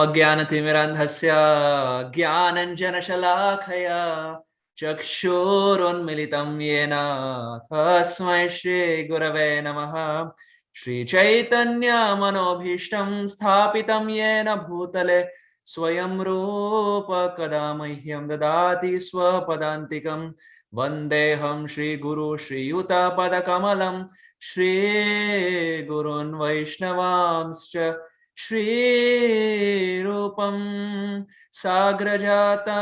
अज्ञानतिमिरान्धस्य ज्ञानञ्जनशलाखया चक्षुरुन्मिलितं येन तस्मै श्रीगुरवे नमः। श्रीचैतन्यमनोभीष्टं स्थापितं येन भूतले स्वयं रूप कदा मह्यं ददाति स्वपदान्तिकं। वन्देऽहं श्रीगुरु श्रीयुतपदकमलं श्रीगुरून् वैष्णवांश्च श्रीरूपं साग्रजातं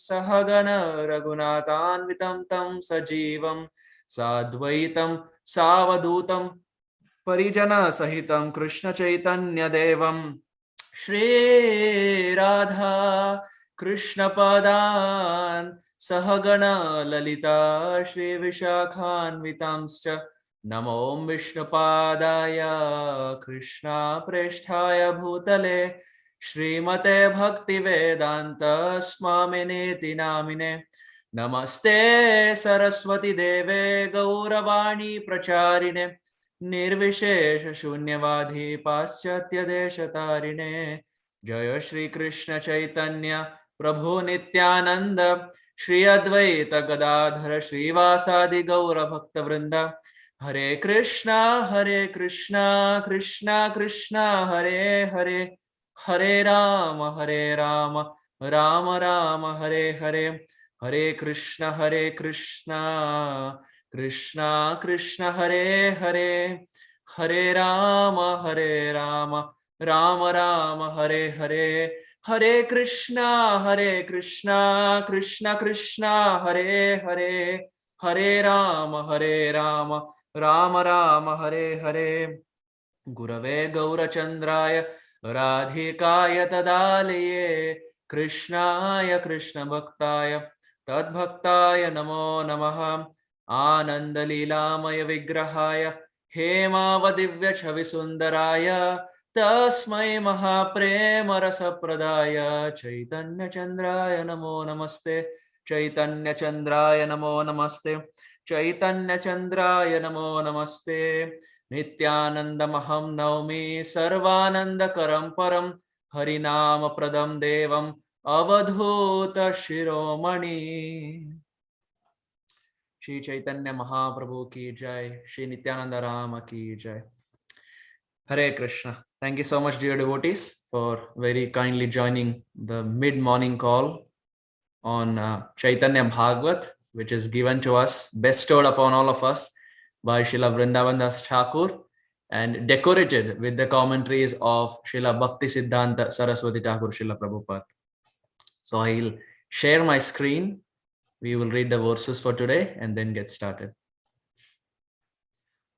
सहगण रघुनाथान्वितं तं सजीवं साद्वैतं सावधूतं परिजनसहितं कृष्णचैतन्यदेवं श्रीराधा कृष्णपदान् सहगण ललिता श्रीविशाखान्वितांश्च नमो विष्णुपादाय कृष्णप्रेष्ठाय भूतले श्रीमते भक्तिवेदान्त स्वामिनेति नामिने। नमस्ते सरस्वती देवे गौरवाणी प्रचारिणे निर्विशेष शून्यवादी पाश्चात्य देशतारिणे। जय श्री कृष्ण चैतन्य प्रभु नित्यानंद श्री अद्वैत गदाधर श्रीवासादि गौर भक्त वृंद। हरे कृष्णा कृष्णा कृष्णा हरे हरे, हरे राम राम राम हरे हरे। हरे कृष्णा कृष्णा कृष्णा हरे हरे, हरे राम राम राम हरे हरे। हरे कृष्णा कृष्णा कृष्णा हरे हरे, हरे राम राम राम हरे हरे। गुरवे गौरचंद्राय राधिकाय तदालये कृष्णाय कृष्ण भक्ताय तद्भक्ताय नमो नमः। आनंद लीलामय विग्रहाय हेमावदिव्य छवि सुंदराय तस्मै महाप्रेम रसप्रदाय चैतन्य चंद्राय नमो नमस्ते। चैतन्य चंद्राय नमो नमस्ते, चैतन्य चंद्राय नमो नमस्ते। नित्यानन्दमहं नौमि सर्वानन्दकरं परं हरिनाम प्रदं देवम् अवधूत शिरोमणि। श्री चैतन्य महाप्रभु की जय, श्री नित्यानंद राम की जय। Hare Krishna. Thank you so much, dear devotees, for very kindly joining the mid-morning call on Chaitanya Bhagavat, which is given to us, bestowed upon all of us by Srila Vrindavan Das Thakur and decorated with the commentaries of Srila Bhakti Siddhanta Saraswati Thakur Srila Prabhupada. So I'll share my screen. We will read the verses for today and then get started.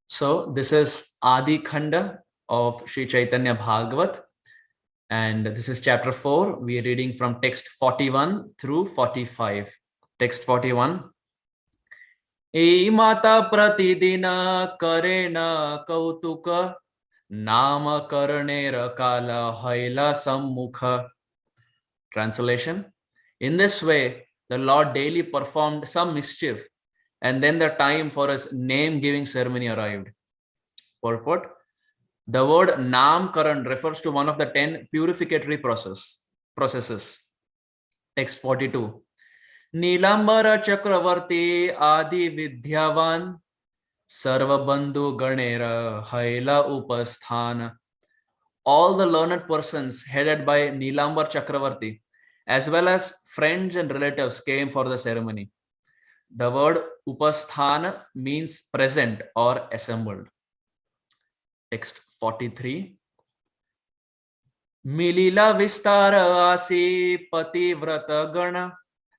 So this is Adi Khanda of Sri Chaitanya Bhagavat, and this is chapter 4. We are reading from text 41 through 45. Text 41. E mata pratidina karena kautuka nama karanera kala haila sammukha. Translation. In this way, the Lord daily performed some mischief, and then the time for his name-giving ceremony arrived. Purport. The word Namkaran refers to one of the 10 purificatory processes. Text 42. Nilambara Chakravarti Adi Vidyavan Sarvabandhu Ganera Haila Upasthana. All the learned persons headed by Nilambar Chakravarti, as well as friends and relatives, came for the ceremony. The word Upasthana means present or assembled. Text 43. Milila Vistara Asi Pativrata Gana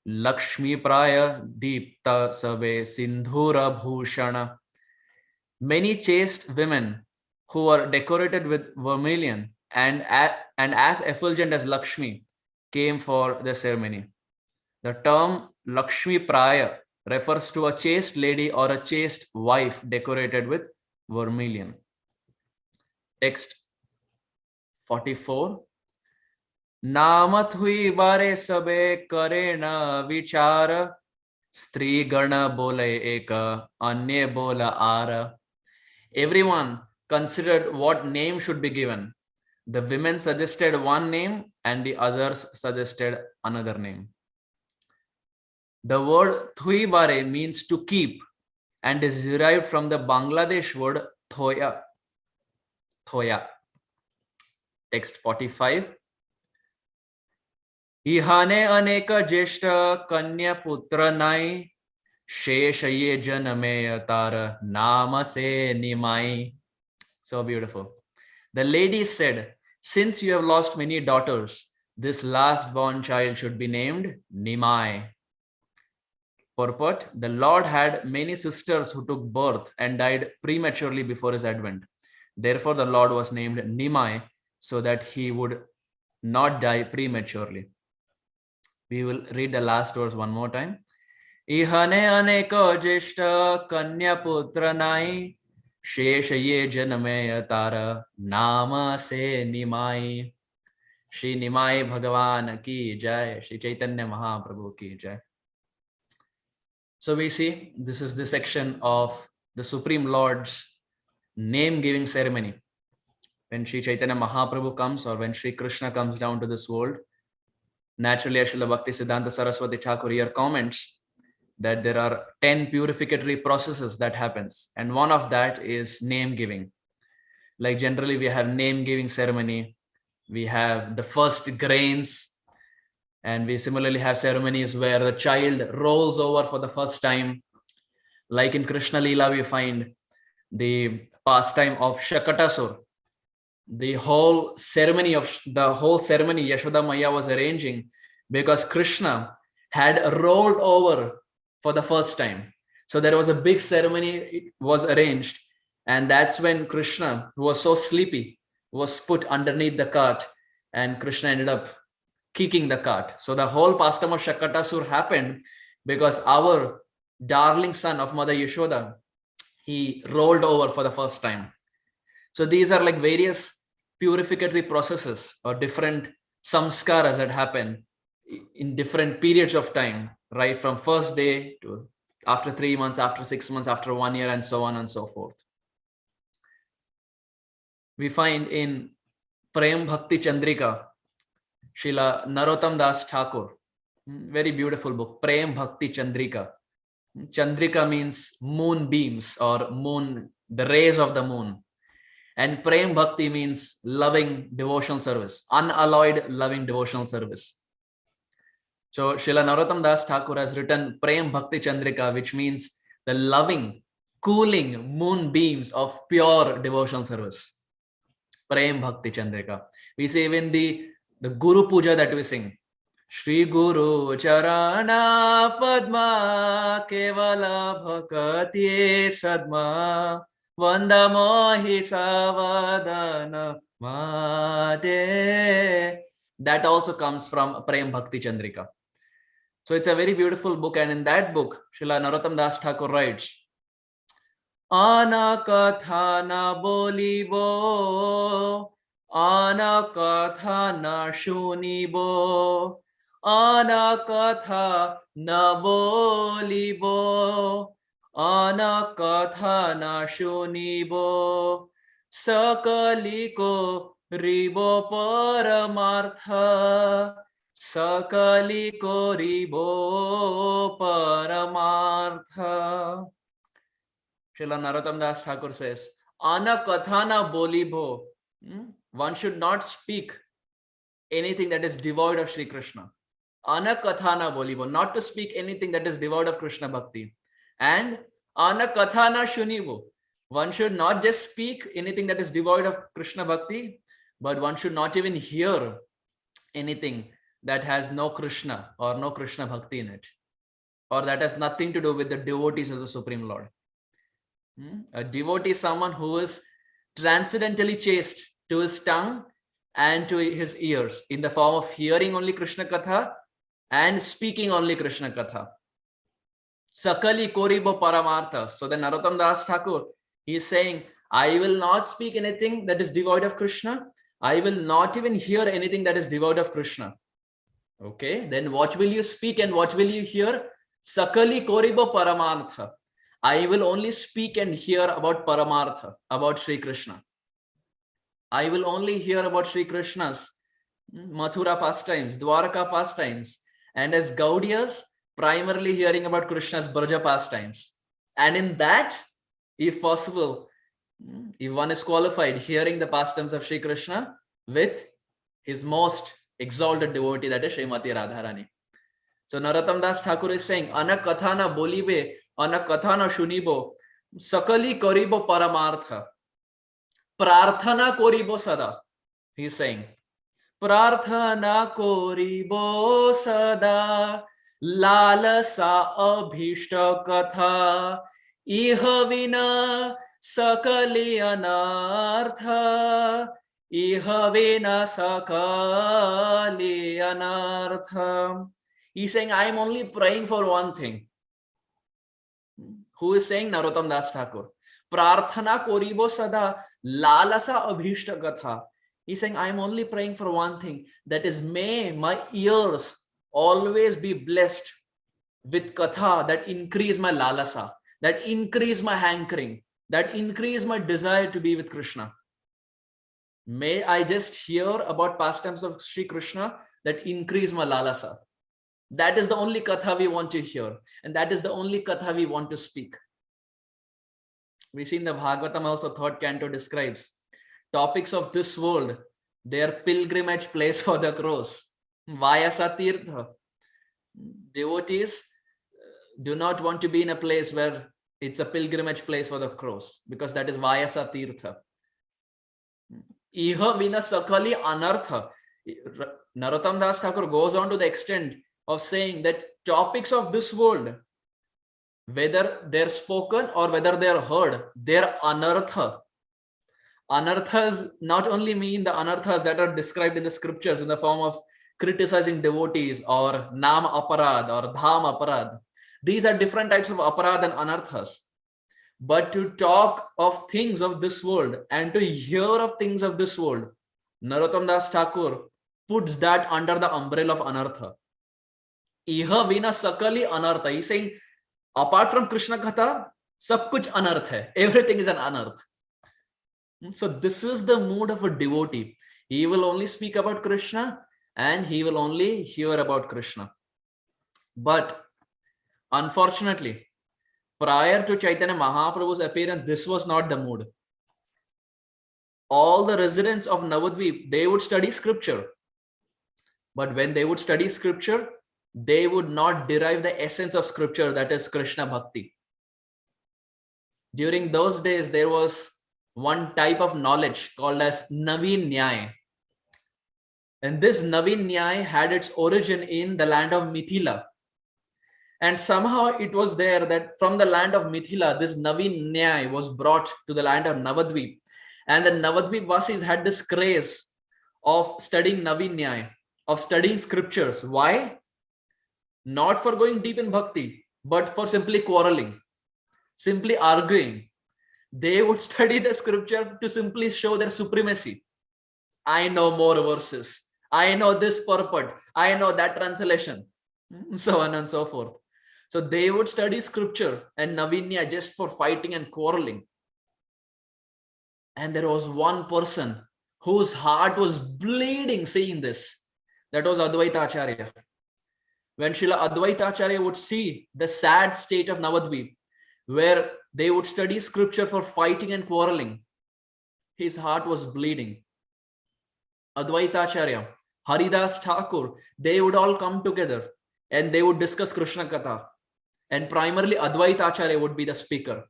Lakshmi Praya Deepta Sabe Sindhura Bhushana. Many chaste women who were decorated with vermilion and as effulgent as Lakshmi came for the ceremony. The term Lakshmi Praya refers to a chaste lady or a chaste wife decorated with vermilion. Text 44. Namat hui bare sabe kare na vichara stri gana bole eka anye bola ara. Everyone considered what name should be given. The women suggested one name and the others suggested another name. The word Thui Bare means to keep and is derived from the Bangladesh word Thoya. Thoya. Text 45. इहाने अनेक ज्येष्ठ कन्या पुत्र नाई शेष ये जनमे तार नाम से निमाई. So beautiful. The lady said, since you have lost many daughters, this last born child should be named Nimai. Purport: the Lord had many sisters who took birth and died prematurely before his advent. Therefore, the Lord was named Nimai so that he would not die prematurely. We will read the last verse one more time. Ihane aneko jeshta kanya putra nai शेष ये जनमे तारा नाम से निमाई. श्री निमाई भगवान की जय. श्री चैतन्य महाप्रभु की जय. So we see this is the section of the Supreme Lord's name giving ceremony. When Shri Chaitanya Mahaprabhu comes, or when Shri Krishna comes down to this world, naturally Srila Bhakti Siddhanta Saraswati Thakur here comments that there are 10 purificatory processes that happens, and one of that is name giving. Like generally we have name giving ceremony, we have the first grains, and we similarly have ceremonies where the child rolls over for the first time. Like in Krishna Leela we find the pastime of Shakatasur. The whole ceremony Yashoda Maya was arranging because Krishna had rolled over for the first time. So there was a big ceremony, it was arranged, and that's when Krishna, who was so sleepy, was put underneath the cart, and Krishna ended up kicking the cart. So the whole pastime of Shakatasur happened because our darling son of Mother Yashoda, he rolled over for the first time. So these are like various purificatory processes or different samskaras that happen in different periods of time, right from first day to after 3 months, after 6 months, after 1 year, and so on and so forth. We find in Prem Bhakti Chandrika, Srila Narottam Das Thakur, very beautiful book, Prem Bhakti Chandrika. Chandrika means moonbeams or moon, the rays of the moon. And Prem Bhakti means loving devotional service, unalloyed loving devotional service. So Srila Narottam Das Thakur has written Prem Bhakti Chandrika, which means the loving, cooling moonbeams of pure devotional service. Prem Bhakti Chandrika. We say even the Guru Puja that we sing. Shri Guru Charana Padma Kevala Bhakati Sadma Vanda Mohi Savadana Made. That also comes from Prem Bhakti Chandrika. So it's a very beautiful book, and in that book, Srila Narottam Das Thakur writes, Anakatha na bolibo, Anakatha na shunibo, Anakatha na bolibo, Anakatha na shunibo, Sakaliko ribo paramartha, Sakaliko ribo paramartha. Srila Narottam Das Thakur says, Anakathana bolibho. One should not speak anything that is devoid of Shri Krishna. Anakathana bolibho, not to speak anything that is devoid of Krishna Bhakti. And Anakathana shunibo, one should not just speak anything that is devoid of Krishna Bhakti, but one should not even hear anything that has no Krishna or no Krishna Bhakti in it, or that has nothing to do with the devotees of the Supreme Lord. A devotee is someone who is transcendently chaste to his tongue and to his ears in the form of hearing only Krishna Katha and speaking only Krishna Katha. Sakali Koribo Paramartha. So then Narottam Das Thakur, he is saying, I will not speak anything that is devoid of Krishna. I will not even hear anything that is devoid of Krishna. Okay, then what will you speak and what will you hear? Sakali Koribo Paramartha. I will only speak and hear about Paramartha, about Sri Krishna. I will only hear about Sri Krishna's Mathura pastimes, Dwarka pastimes, and as Gaudiyas, primarily hearing about Krishna's Braja pastimes. And in that, if possible, if one is qualified, hearing the pastimes of Sri Krishna with his most exalted devotee, that is Srimati Radharani. So Narottam Das Thakur is saying, Ana katha na bolibe, ana katha na shunibo, sakali karibo paramartha. Prarthana koribo sada. He is saying, Prarthana koribo sada, lalasa abhishta katha, iha vina sakali anartha, iha vina sakali anartha. He's saying, I am only praying for one thing. Who is saying? Narottam Das Thakur. Prarthana koribo sada, lalasa abhishta katha. He's saying, I am only praying for one thing. That is, may my ears always be blessed with katha that increase my lalasa, that increase my hankering, that increase my desire to be with Krishna. May I just hear about pastimes of Sri Krishna that increase my lalasa. That is the only katha we want to hear. And that is the only katha we want to speak. We see in the Bhagavatam also, third canto describes topics of this world, their pilgrimage place for the crows. Vayasa Tirtha. Devotees do not want to be in a place where it's a pilgrimage place for the crows, because that is Vayasa Tirtha. Iha vina sakali anartha. Narottam Das Thakur goes on to the extent of saying that topics of this world, whether they're spoken or whether they're heard, they're anartha. Anarthas not only mean the anarthas that are described in the scriptures in the form of criticizing devotees or nam aparad or dham aparad. These are different types of aparad and anarthas. But to talk of things of this world and to hear of things of this world, Narottam Das Thakur puts that under the umbrella of anartha. Iha vina sakali anartha. He's saying, apart from Krishna Katha, sab kuch anarth hai. Everything is an anarth. So this is the mood of a devotee. He will only speak about Krishna and he will only hear about Krishna. But unfortunately, prior to Chaitanya Mahaprabhu's appearance, this was not the mood. All the residents of Navadvip, they would study scripture. But when they would study scripture, they would not derive the essence of scripture, that is Krishna Bhakti. During those days, there was one type of knowledge called as Navin Nyay. And this Navin Nyay had its origin in the land of Mithila. And somehow it was there that from the land of Mithila, this Navin Nyay was brought to the land of Navadvip. And the Navadvip Vasis had this craze of studying Navin Nyay, of studying scriptures. Why? Not for going deep in bhakti, but for simply quarreling, simply arguing. They would study the scripture to simply show their supremacy. I know more verses. I know this purport. I know that translation. So on and so forth. So they would study scripture and Navinya just for fighting and quarreling. And there was one person whose heart was bleeding seeing this. That was Advaita Acharya. When Srila Advaita Acharya would see the sad state of Navadvip, where they would study scripture for fighting and quarreling, his heart was bleeding. Advaita Acharya, Haridas Thakur, they would all come together and they would discuss Krishna Katha. And primarily Advaita Acharya would be the speaker.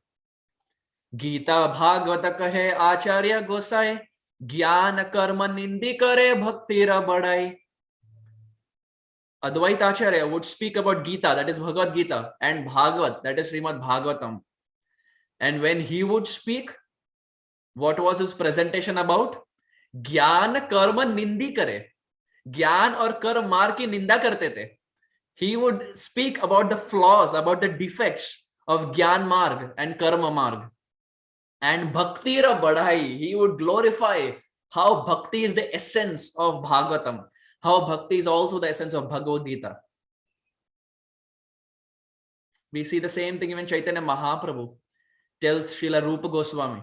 Gita Bhagavata kahe Acharya Gosai, Gyan Karma Nindi kare Bhaktira Badai. Advaita Acharya would speak about Gita, that is Bhagavad Gita, and Bhagavat, that is Srimad Bhagavatam. And when he would speak, what was his presentation about? Gyan Karma Nindi kare. Gyan or Karma Mar ki ninda karte the. He would speak about the flaws, about the defects of Gyan Marg and Karma Marg. And Bhaktira Badhai, he would glorify how Bhakti is the essence of Bhagavatam, how Bhakti is also the essence of Bhagavad Gita. We see the same thing when Chaitanya Mahaprabhu tells Srila Rupa Goswami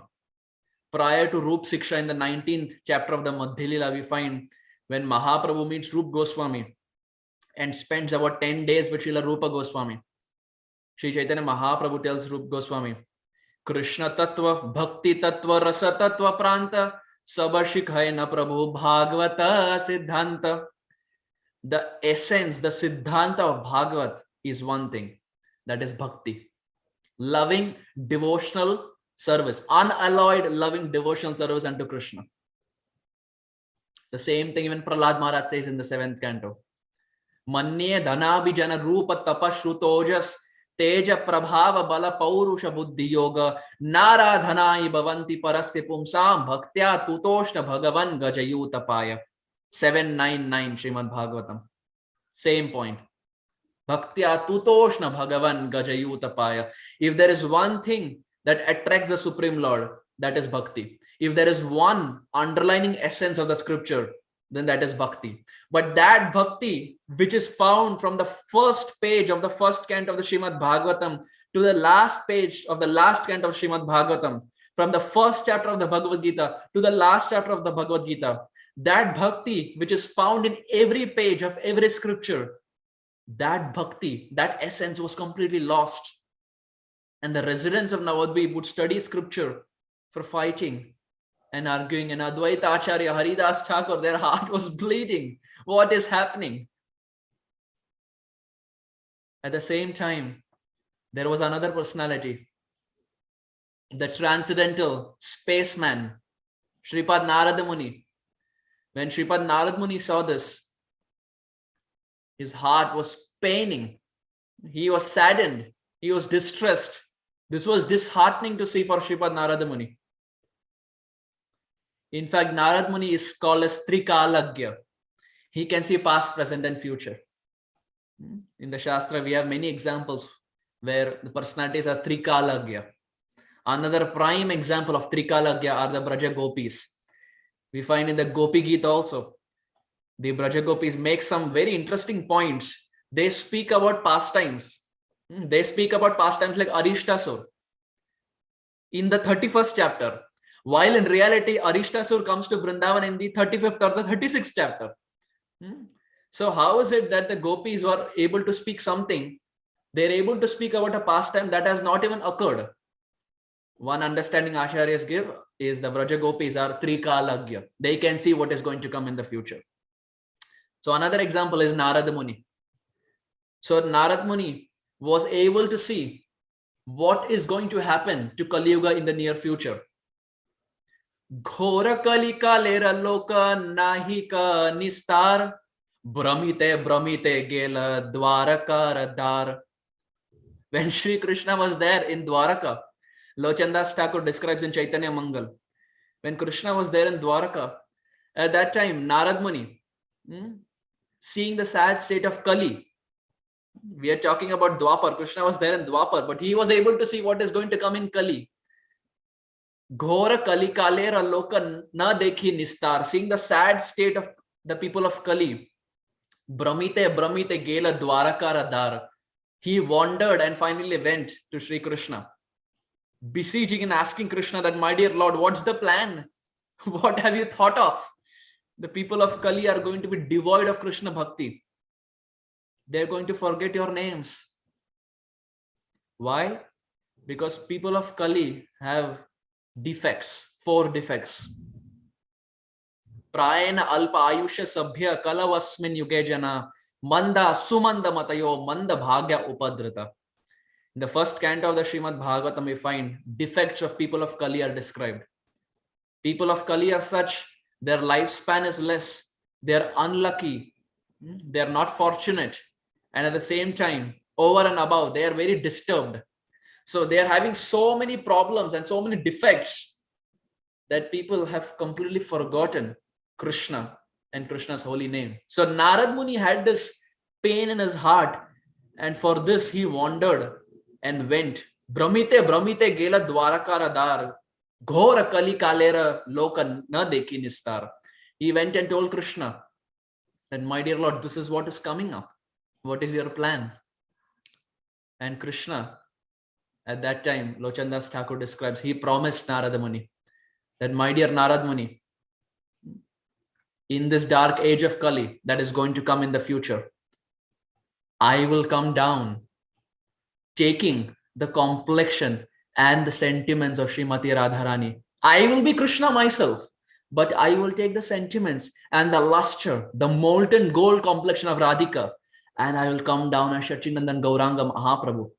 Prior to Rup Siksha in the 19th chapter of the Madhya Lila, we find when Mahaprabhu meets Rup Goswami and spends about 10 days with Srila Rupa Goswami, Sri Chaitanya Mahaprabhu tells Rup Goswami, Krishna Tattva, Bhakti Tattva, Rasa Tattva Pranta, Sabashik hai na Prabhu Bhagavata Siddhanta. The essence, the Siddhanta of Bhagavat is one thing, that is Bhakti. Loving devotional service, unalloyed loving devotional service unto Krishna. The same thing even Prahlad Maharaj says in the 7th canto. Manye dhanabhijana rupa tapashrutojas teja prabhava bala paurusha buddhi yoga naradhanai bhavanti parasya pumsam bhaktya tutoshna bhagavan gajayutapaya. 799 Srimad Bhagavatam. Same point. Bhaktya tutoshna bhagavan gajayutapaya. If there is one thing that attracts the Supreme Lord, that is bhakti. If there is one underlining essence of the scripture, then that is bhakti. But that bhakti, which is found from the first page of the first canto of the Srimad Bhagavatam to the last page of the last canto of Srimad Bhagavatam, from the first chapter of the Bhagavad Gita to the last chapter of the Bhagavad Gita, that bhakti, which is found in every page of every scripture, that bhakti, that essence was completely lost. And the residents of Navadvip would study scripture for fighting and arguing. And Advaita Acharya, Haridas Thakur, their heart was bleeding. What is happening? At the same time, there was another personality, the transcendental spaceman, Shripad Narada Muni. When Shripad Narada Muni saw this, his heart was paining. He was saddened. He was distressed. This was disheartening to see for Shripad Narada Muni. In fact, Narada Muni is called as Trikalagya. He can see past, present, and future. In the Shastra, we have many examples where the personalities are Trikalagya. Another prime example of Trikalagya are the Braja Gopis. We find in the Gopi Gita also, the Braja Gopis make some very interesting points. They speak about pastimes. They speak about pastimes like Arishtasur in the 31st chapter, while in reality Arishtasur comes to Vrindavan in the 35th or the 36th chapter. So how is it that the Gopis were able to speak something? They're able to speak about a pastime that has not even occurred. One understanding Acharyas give is the Braja Gopis are Trikalagya. They can see what is going to come in the future. So another example is Narada Muni. So Narada Muni was able to see what is going to happen to Kali Yuga in the near future. Ghora Kali Kalera Loka Nahika Nistar Brahmite Brahmite Gela Dwaraka Radar. When Sri Krishna was there in Dwaraka, Lochandas Thakur describes in Chaitanya Mangal, when Krishna was there in Dwaraka, at that time Narad Muni, seeing the sad state of Kali, we are talking about Dwapar, Krishna was there in Dwapar, but he was able to see what is going to come in Kali. Ghora Kali Kalera Loka Na Dekhi Nistar, seeing the sad state of the people of Kali. Brahmite Brahmite Gela Dwaraka Radar. He wandered and finally went to Sri Krishna, beseeching and asking Krishna that, my dear Lord, what's the plan? What have you thought of? The people of Kali are going to be devoid of Krishna Bhakti. They're going to forget your names. Why? Because people of Kali have defects, 4 defects. Prayena alpa ayusha sabhya kalavasmin yuge jana manda sumanda matayo manda bhagya upadrita. In the first canto of the Srimad Bhagavatam, we find defects of people of Kali are described. People of Kali are such, their lifespan is less, they're unlucky, they're not fortunate, and at the same time, over and above, they are very disturbed. So they are having so many problems and so many defects that people have completely forgotten Krishna and Krishna's holy name. So Narad Muni had this pain in his heart, and for this he wandered and went. Brahmite Brahmite Gela Dwaraka Radar Ghora Kali Kalera Loka Na Dekhi Nistar. He went and told Krishna that, my dear Lord, this is what is coming up. What is your plan? And Krishna, at that time, Lochandas Thakur describes, he promised Narada Muni that, my dear Narad Muni, in this dark age of Kali that is going to come in the future, I will come down taking the complexion and the sentiments of Srimati Radharani. I will be Krishna myself, but I will take the sentiments and the luster, the molten gold complexion of Radhika, and I will come down as Sachinandan Gauranga Mahaprabhu.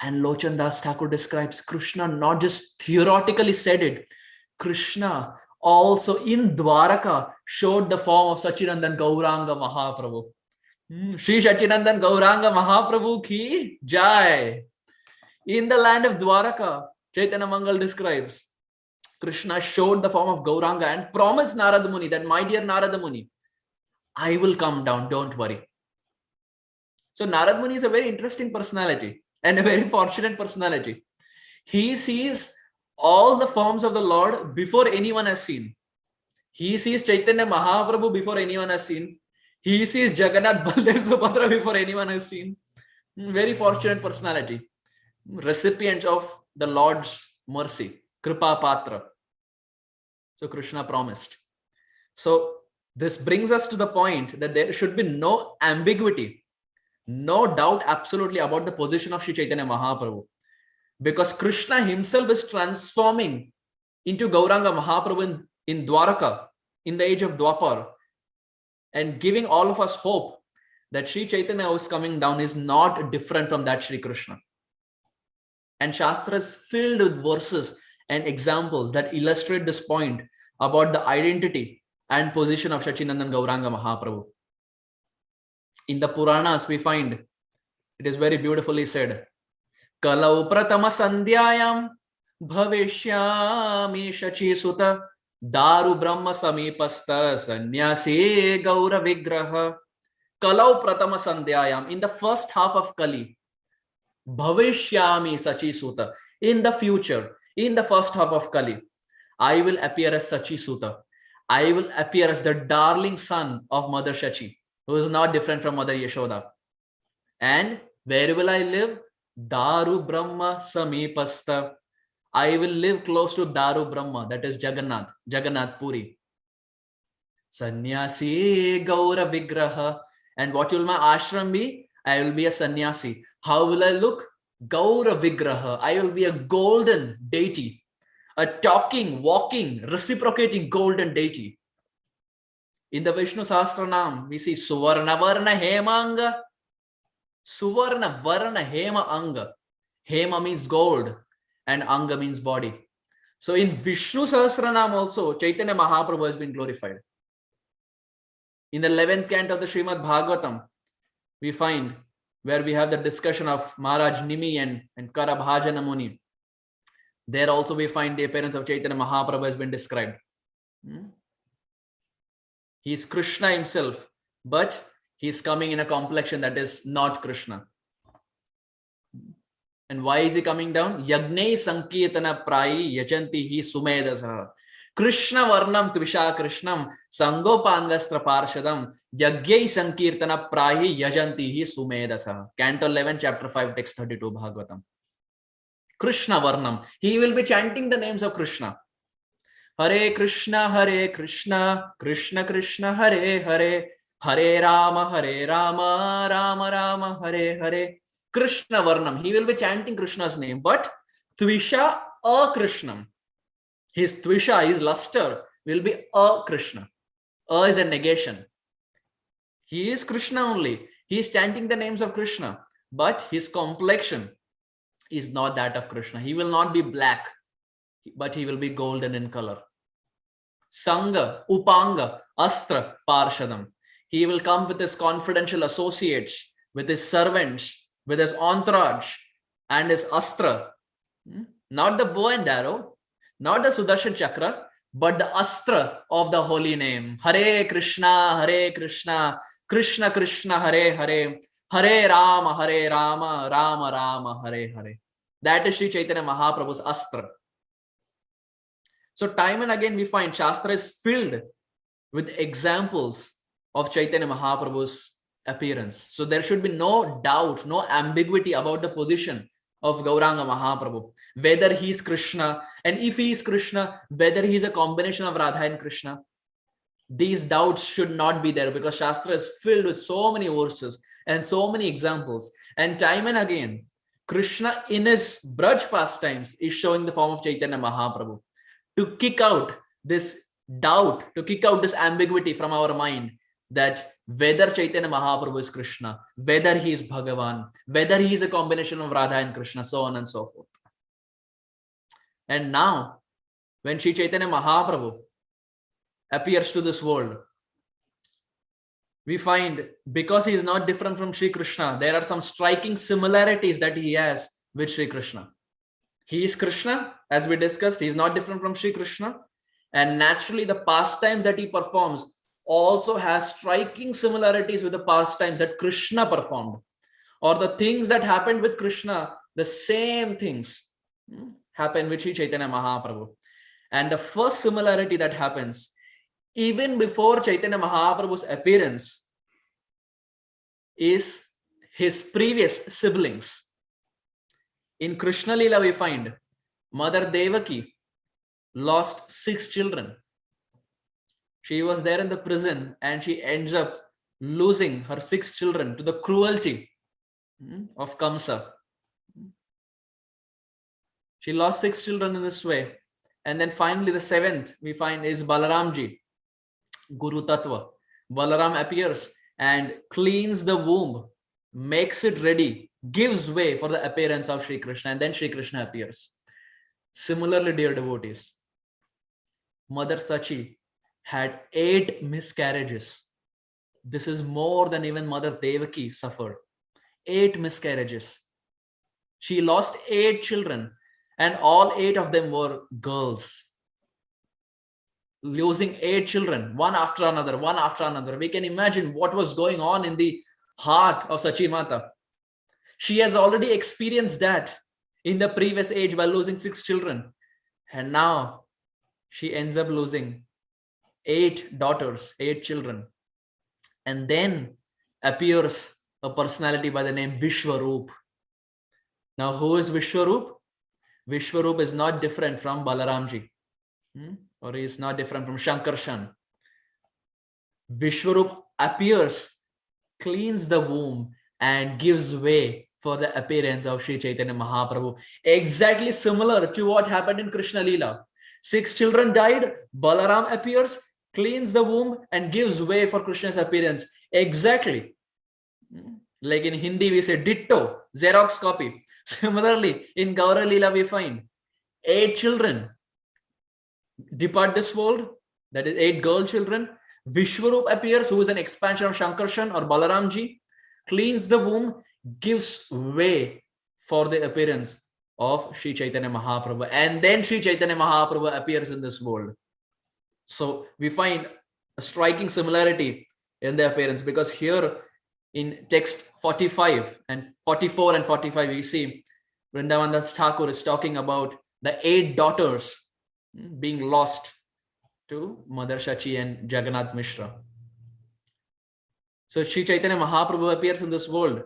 And Lochan Das Thakur describes Krishna not just theoretically said it. Krishna also in Dwaraka showed the form of Sachinandan Gauranga Mahaprabhu. Shri Sachinandan Gauranga Mahaprabhu ki jai. In the land of Dwaraka, Chaitanya Mangal describes, Krishna showed the form of Gauranga and promised Narada Muni that, my dear Narada Muni, I will come down, don't worry. So Narada Muni is a very interesting personality and a very fortunate personality. He sees all the forms of the Lord before anyone has seen. He sees Chaitanya Mahaprabhu before anyone has seen. He sees Jagannath Baldev Subhadra before anyone has seen. Very fortunate personality. Recipient of the Lord's mercy. Kripa Patra. So Krishna promised. So this brings us to the point that there should be no ambiguity, no doubt absolutely about the position of Sri Chaitanya Mahaprabhu. Because Krishna himself is transforming into Gauranga Mahaprabhu in Dwaraka, in the age of Dwapar, and giving all of us hope that Sri Chaitanya who is coming down is not different from that Sri Krishna. And Shastra is filled with verses and examples that illustrate this point about the identity and position of Sachinandan Gauranga Mahaprabhu. In the Puranas, we find it is very beautifully said, Kalau pratama sandhyayam bhavishyami shachi sutta daru brahma samipasta sannyasi gaura vigraha. Kalau pratama sandhyayam, in the first half of Kali, bhavishyami sachi sutta, in the future, in the first half of Kali, I will appear as Sachi Sutta. I will appear as the darling son of Mother Shachi, who is not different from Mother Yashoda. And where will I live? Daru Brahma Samipasta. I will live close to Daru Brahma, that is Jagannath, Jagannath Puri. Sannyasi Gaura Vigraha. And what will my ashram be? I will be a sannyasi. How will I look? Gaura Vigraha. I will be a golden deity, a talking, walking, reciprocating golden deity. In the Vishnu Sahasranam, we see Suvarna Varna Hemanga. Suvarna Varna Hema Anga. Hema means gold and Anga means body. So in Vishnu Sahasranam also, Chaitanya Mahaprabhu has been glorified. In the 11th canto of the Srimad Bhagavatam, we find where we have the discussion of Maharaj Nimai and Karabhajana Muni. There also we find the appearance of Chaitanya Mahaprabhu has been described. He is Krishna himself, but he is coming in a complexion that is not Krishna. And why is he coming down? Yagnei Sankirtana Prayi Yajanti Hi Sumedasaha. Krishna Varnam Tvisha Krishnam Sangopangastra Parshadam Yagyai Sankirtana Prayi Yajanti Hi Sumedasaha. Canto 11, chapter 5, text 32, Bhagavatam. Krishna Varnam. He will be chanting the names of Krishna. Hare Krishna, Krishna Krishna, Hare Hare, Hare Rama, Rama Rama, Hare Hare. Krishna Varnam. He will be chanting Krishna's name, but Tvisha Akrishnam. His Tvisha, his luster will be Krishna. Is a negation. He is Krishna only. He is chanting the names of Krishna, but his complexion is not that of Krishna. He will not be black, but he will be golden in color. Sangha, Upanga, Astra, Parshadam. He will come with his confidential associates, with his servants, with his entourage, and his Astra. Not the bow and arrow, not the Sudarshan Chakra, but the Astra of the holy name. Hare Krishna, Krishna Krishna, Hare Hare, Hare Rama, Rama Rama, Hare Hare. That is Sri Chaitanya Mahaprabhu's Astra. So time and again we find Shastra is filled with examples of Chaitanya Mahaprabhu's appearance. So there should be no doubt, no ambiguity about the position of Gauranga Mahaprabhu, whether he is Krishna, and if he is Krishna, whether he is a combination of Radha and Krishna. These doubts should not be there, because Shastra is filled with so many verses and so many examples. And time and again, Krishna in his Braj pastimes is showing the form of Chaitanya Mahaprabhu to kick out this doubt, to kick out this ambiguity from our mind, that whether Chaitanya Mahaprabhu is Krishna, whether he is Bhagavan, whether he is a combination of Radha and Krishna, so on and so forth. And now, when Sri Chaitanya Mahaprabhu appears to this world, we find, because he is not different from Sri Krishna, there are some striking similarities that he has with Sri Krishna. He is Krishna, as we discussed, he is not different from Sri Krishna. And naturally, the pastimes that he performs also has striking similarities with the pastimes that Krishna performed, or the things that happened with Krishna, the same things happen with Sri Chaitanya Mahaprabhu. And the first similarity that happens, even before Chaitanya Mahaprabhu's appearance, is his previous siblings. In Krishna Lila, we find Mother Devaki lost 6 children. She was there in the prison and she ends up losing her 6 children to the cruelty of Kamsa. She lost 6 children in this way. And then finally the 7th we find is Balaramji, Guru Tattva. Balaram appears and cleans the womb, makes it ready, gives way for the appearance of Sri Krishna, and then Sri Krishna appears. Similarly, dear devotees, Mother Sachi had 8 miscarriages. This is more than even Mother Devaki suffered. 8 miscarriages. She lost 8 children, and all 8 of them were girls. Losing 8 children, one after another, one after another. We can imagine what was going on in the heart of Sachi Mata. She has already experienced that in the previous age by losing 6 children. And now she ends up losing 8 daughters, 8 children. And then appears a personality by the name Vishwaroop. Now, who is Vishwaroop? Vishwaroop is not different from Balaramji, or he is not different from Shankarshan. Vishwaroop appears, cleans the womb, and gives way for the appearance of Sri Chaitanya Mahaprabhu. Exactly similar to what happened in Krishna Leela. 6 children died, Balaram appears, cleans the womb, and gives way for Krishna's appearance. Exactly. Like in Hindi, we say ditto, Xerox copy. Similarly, in Gaura Leela, we find 8 children depart this world, that is 8 girl children. Vishwaroop appears, who is an expansion of Shankarshan or Balaramji, cleans the womb, gives way for the appearance of Sri Chaitanya Mahaprabhu. And then Sri Chaitanya Mahaprabhu appears in this world. So we find a striking similarity in the appearance, because here in text 45 and 44 and 45, we see Vrindavan Das Thakur is talking about the 8 daughters being lost to Mother Shachi and Jagannath Mishra. So Sri Chaitanya Mahaprabhu appears in this world.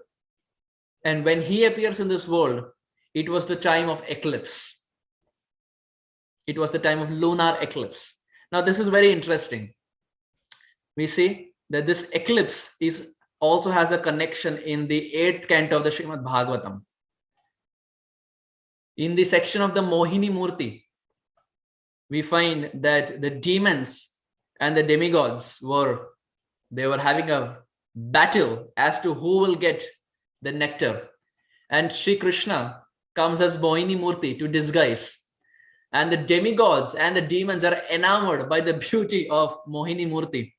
And when he appears in this world, it was the time of eclipse. It was the time of lunar eclipse. Now, this is very interesting. We see that this eclipse also has a connection in the 8th canto of the Srimad Bhagavatam. In the section of the Mohini Murti, we find that the demons and the demigods were having a battle as to who will get the nectar. And Sri Krishna comes as Mohini Murti to disguise. And the demigods and the demons are enamored by the beauty of Mohini Murti.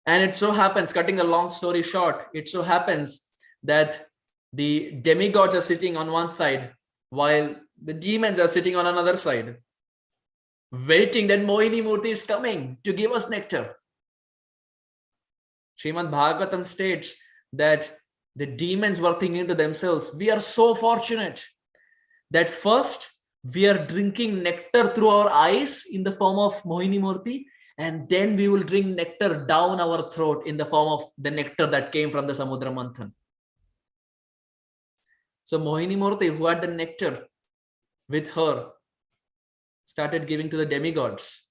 And it so happens, cutting a long story short, it so happens that the demigods are sitting on one side while the demons are sitting on another side, waiting that Mohini Murti is coming to give us nectar. Srimad Bhagavatam states that the demons were thinking to themselves, we are so fortunate that first we are drinking nectar through our eyes in the form of Mohini Murti, and then we will drink nectar down our throat in the form of the nectar that came from the Samudra Manthan. So Mohini Murti, who had the nectar with her, started giving to the demigods.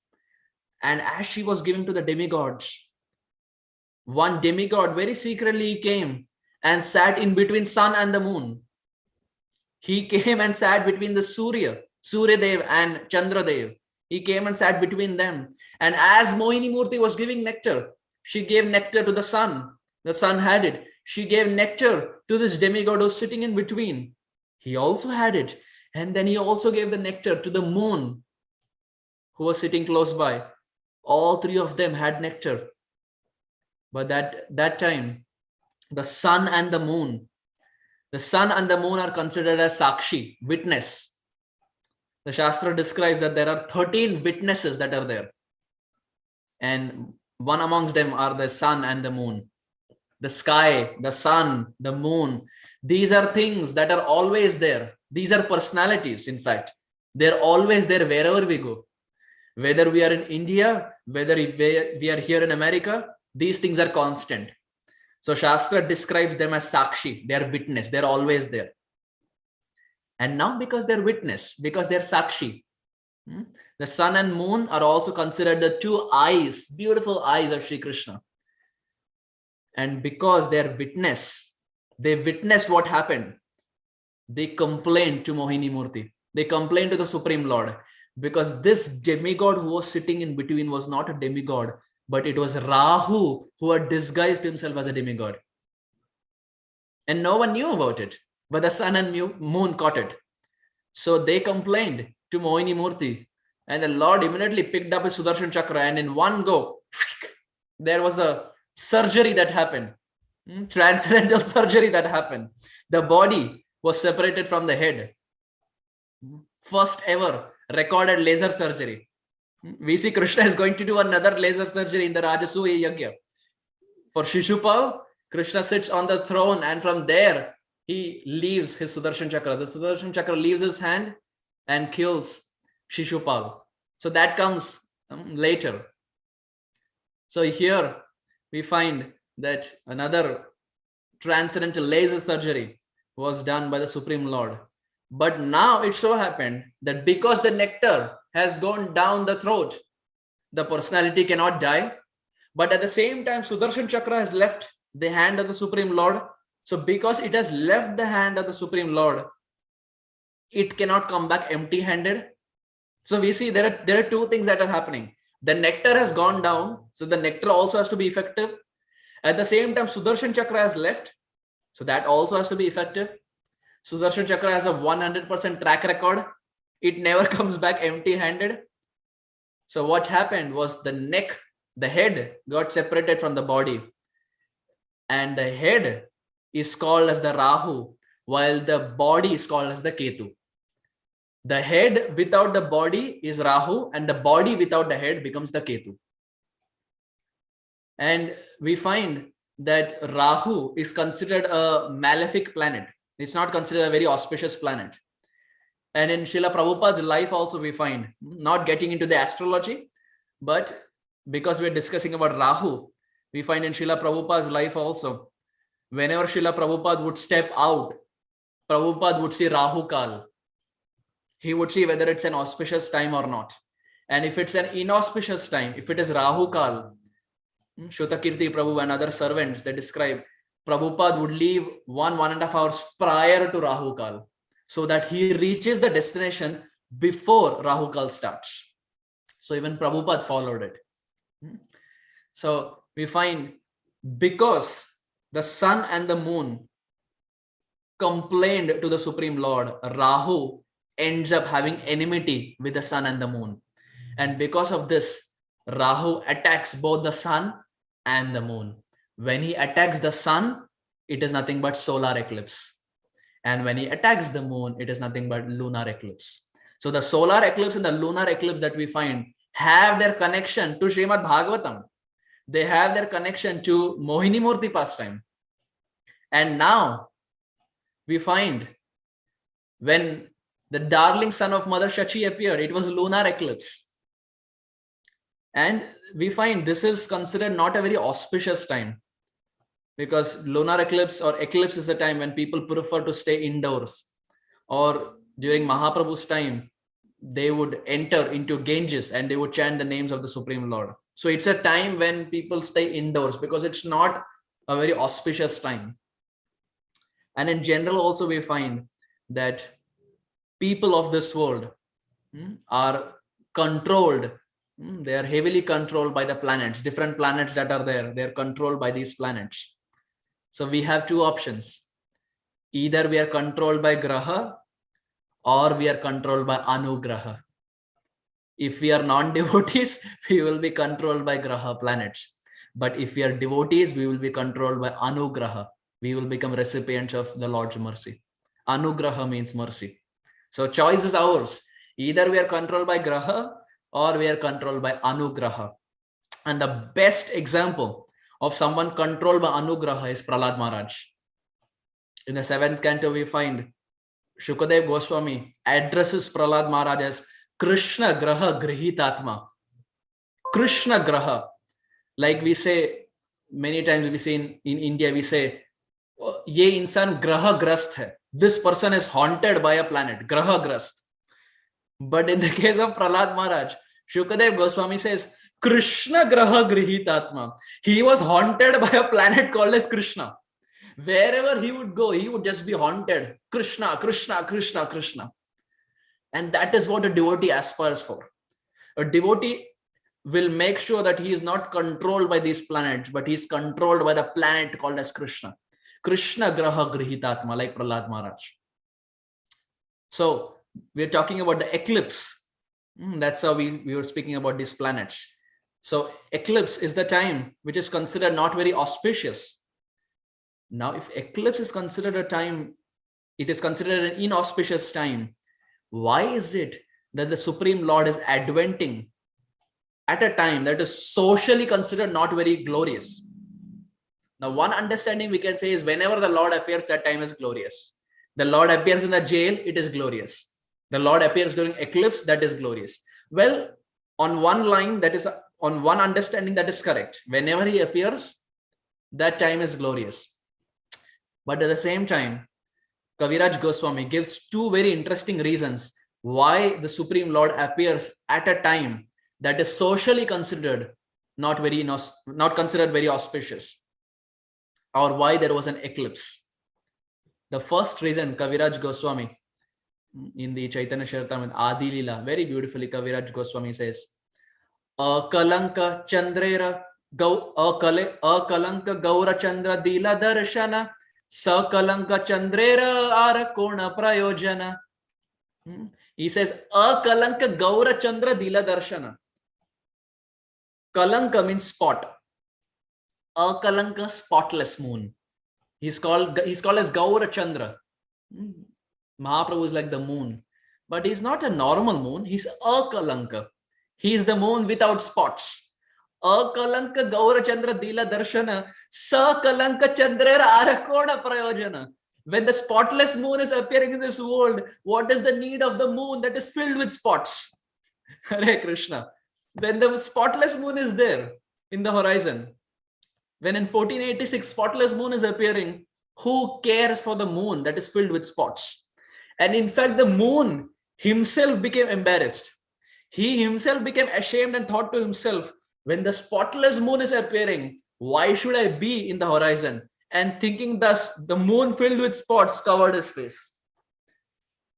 And as she was giving to the demigods, one demigod very secretly came and sat in between sun and the moon. He came and sat between the Surya Dev and Chandra Dev. He came and sat between them. And as Mohini Murti was giving nectar, she gave nectar to the sun. The sun had it. She gave nectar to this demigod who was sitting in between. He also had it. And then he also gave the nectar to the moon who was sitting close by. All three of them had nectar. But that time, the sun and the moon are considered as Sakshi, witness. The Shastra describes that there are 13 witnesses that are there. And one amongst them are the sun and the moon. The sky, the sun, the moon. These are things that are always there. These are personalities, in fact. They're always there wherever we go. Whether we are in India, whether we are here in America, these things are constant. So Shastra describes them as Sakshi. They are witness. They're always there. And now because they're witness, because they're Sakshi, the sun and moon are also considered the two eyes, beautiful eyes of Shri Krishna. And because they're witness, they witnessed what happened. They complained to Mohini Murti. They complained to the Supreme Lord, because this demigod who was sitting in between was not a demigod, but it was Rahu who had disguised himself as a demigod. And no one knew about it, but the sun and moon caught it. So they complained to Mohini Murti, and the Lord immediately picked up his Sudarshan Chakra, and in one go, there was a surgery that happened, transcendental surgery that happened. The body was separated from the head. First ever recorded laser surgery. We see Krishna is going to do another laser surgery in the Rajasuya Yajna. For Shishupal, Krishna sits on the throne, and from there, he leaves his Sudarshan Chakra. The Sudarshan Chakra leaves his hand and kills Shishupal. So that comes later. So here we find that another transcendental laser surgery was done by the Supreme Lord. But now it so happened that because the nectar has gone down the throat, the personality cannot die. But at the same time, Sudarshan Chakra has left the hand of the Supreme Lord. So because it has left the hand of the Supreme Lord, it cannot come back empty-handed. So we see there are two things that are happening. The nectar has gone down, so the nectar also has to be effective. At the same time, Sudarshan Chakra has left, so that also has to be effective. Sudarshan Chakra has a 100% track record. It never comes back empty-handed. So what happened was the head got separated from the body. And the head is called as the Rahu, while the body is called as the Ketu. The head without the body is Rahu, and the body without the head becomes the Ketu. And we find that Rahu is considered a malefic planet. It's not considered a very auspicious planet. And in Srila Prabhupada's life also we find, not getting into the astrology, but because we're discussing about Rahu, we find in Srila Prabhupada's life also, whenever Srila Prabhupada would step out, Prabhupada would see Rahu Kal. He would see whether it's an auspicious time or not. And if it's an inauspicious time, if it is Rahu Kal, Shrutakirti Prabhu and other servants, they describe Prabhupada would leave 1.5 hours prior to Rahu Kal, so that he reaches the destination before Rahu Kal starts. So even Prabhupada followed it. So we find because the sun and the moon complained to the Supreme Lord, Rahu ends up having enmity with the sun and the moon. And because of this, Rahu attacks both the sun and the moon. When he attacks the sun, it is nothing but solar eclipse. And when he attacks the moon, it is nothing but lunar eclipse. So the solar eclipse and the lunar eclipse that we find have their connection to Srimad Bhagavatam. They have their connection to Mohini Murti pastime. And now we find when the darling son of Mother Shachi appeared, it was lunar eclipse. And we find this is considered not a very auspicious time. because lunar eclipse or eclipse is a time when people prefer to stay indoors. Or during Mahaprabhu's time, they would enter into Ganges and they would chant the names of the Supreme Lord. So it's a time when people stay indoors because it's not a very auspicious time. And in general, also we find that people of this world are controlled. They are heavily controlled by the planets, different planets that are there. They're controlled by these planets. So we have two options. Either we are controlled by Graha or we are controlled by Anugraha. If we are non-devotees, we will be controlled by Graha, planets. But if we are devotees, we will be controlled by Anugraha. We will become recipients of the Lord's mercy. Anugraha means mercy. So choice is ours. Either we are controlled by Graha or we are controlled by Anugraha. And the best example of someone controlled by Anugraha is Prahlad Maharaj. In the 7th canto, we find Shukadev Goswami addresses Prahlad Maharaj as Krishna Graha Grihitatma. Krishna Graha. Like we say, many times we say in India, we say, Ye insan Graha Grast hai. This person is haunted by a planet, Graha Grast. But in the case of Prahlad Maharaj, Shukadev Goswami says, Krishna Graha Grihitatma. He was haunted by a planet called as Krishna. Wherever he would go, he would just be haunted. Krishna, Krishna, Krishna, Krishna. And that is what a devotee aspires for. A devotee will make sure that he is not controlled by these planets, but he is controlled by the planet called as Krishna. Krishna Graha Grihitatma, like Prahlad Maharaj. So we're talking about the eclipse. That's how we were speaking about these planets. So eclipse is the time which is considered not very auspicious. Now, if eclipse is considered a time, it is considered an inauspicious time. Why is it that the Supreme Lord is adventing at a time that is socially considered not very glorious? Now, one understanding we can say is whenever the Lord appears, that time is glorious. The Lord appears in the jail, it is glorious. The Lord appears during eclipse, that is glorious. Well, on one line, that is on one understanding, that is correct. Whenever he appears, that time is glorious. But at the same time, Kaviraj Goswami gives two very interesting reasons why the Supreme Lord appears at a time that is socially considered not considered very auspicious, or why there was an eclipse. The first reason, Kaviraj Goswami in the Chaitanya Charitamrita Adi Lila, very beautifully Kaviraj Goswami says, Akalanka Chandrera Akalanka Gaura Chandra Dila Darshana Sakalanka Chandrera Arakona Prayojana. He says, Akalanka Gaura Chandra Dila Darshana. Kalanka means spot. Akalanka, spotless moon. He's called as Gaura Chandra. Mahaprabhu is like the moon. But he's not a normal moon. He's Akalanka. He is the moon without spots. Akalanka Gaura Chandra Dila Darshana Sakalanka Chandrera Arakona Prayojana. When the spotless moon is appearing in this world, what is the need of the moon that is filled with spots? Hare Krishna. When the spotless moon is there in the horizon, when in 1486 spotless moon is appearing, who cares for the moon that is filled with spots? And in fact, the moon himself became embarrassed. He himself became ashamed and thought to himself, when the spotless moon is appearing, why should I be in the horizon? And thinking thus, the moon filled with spots covered his face.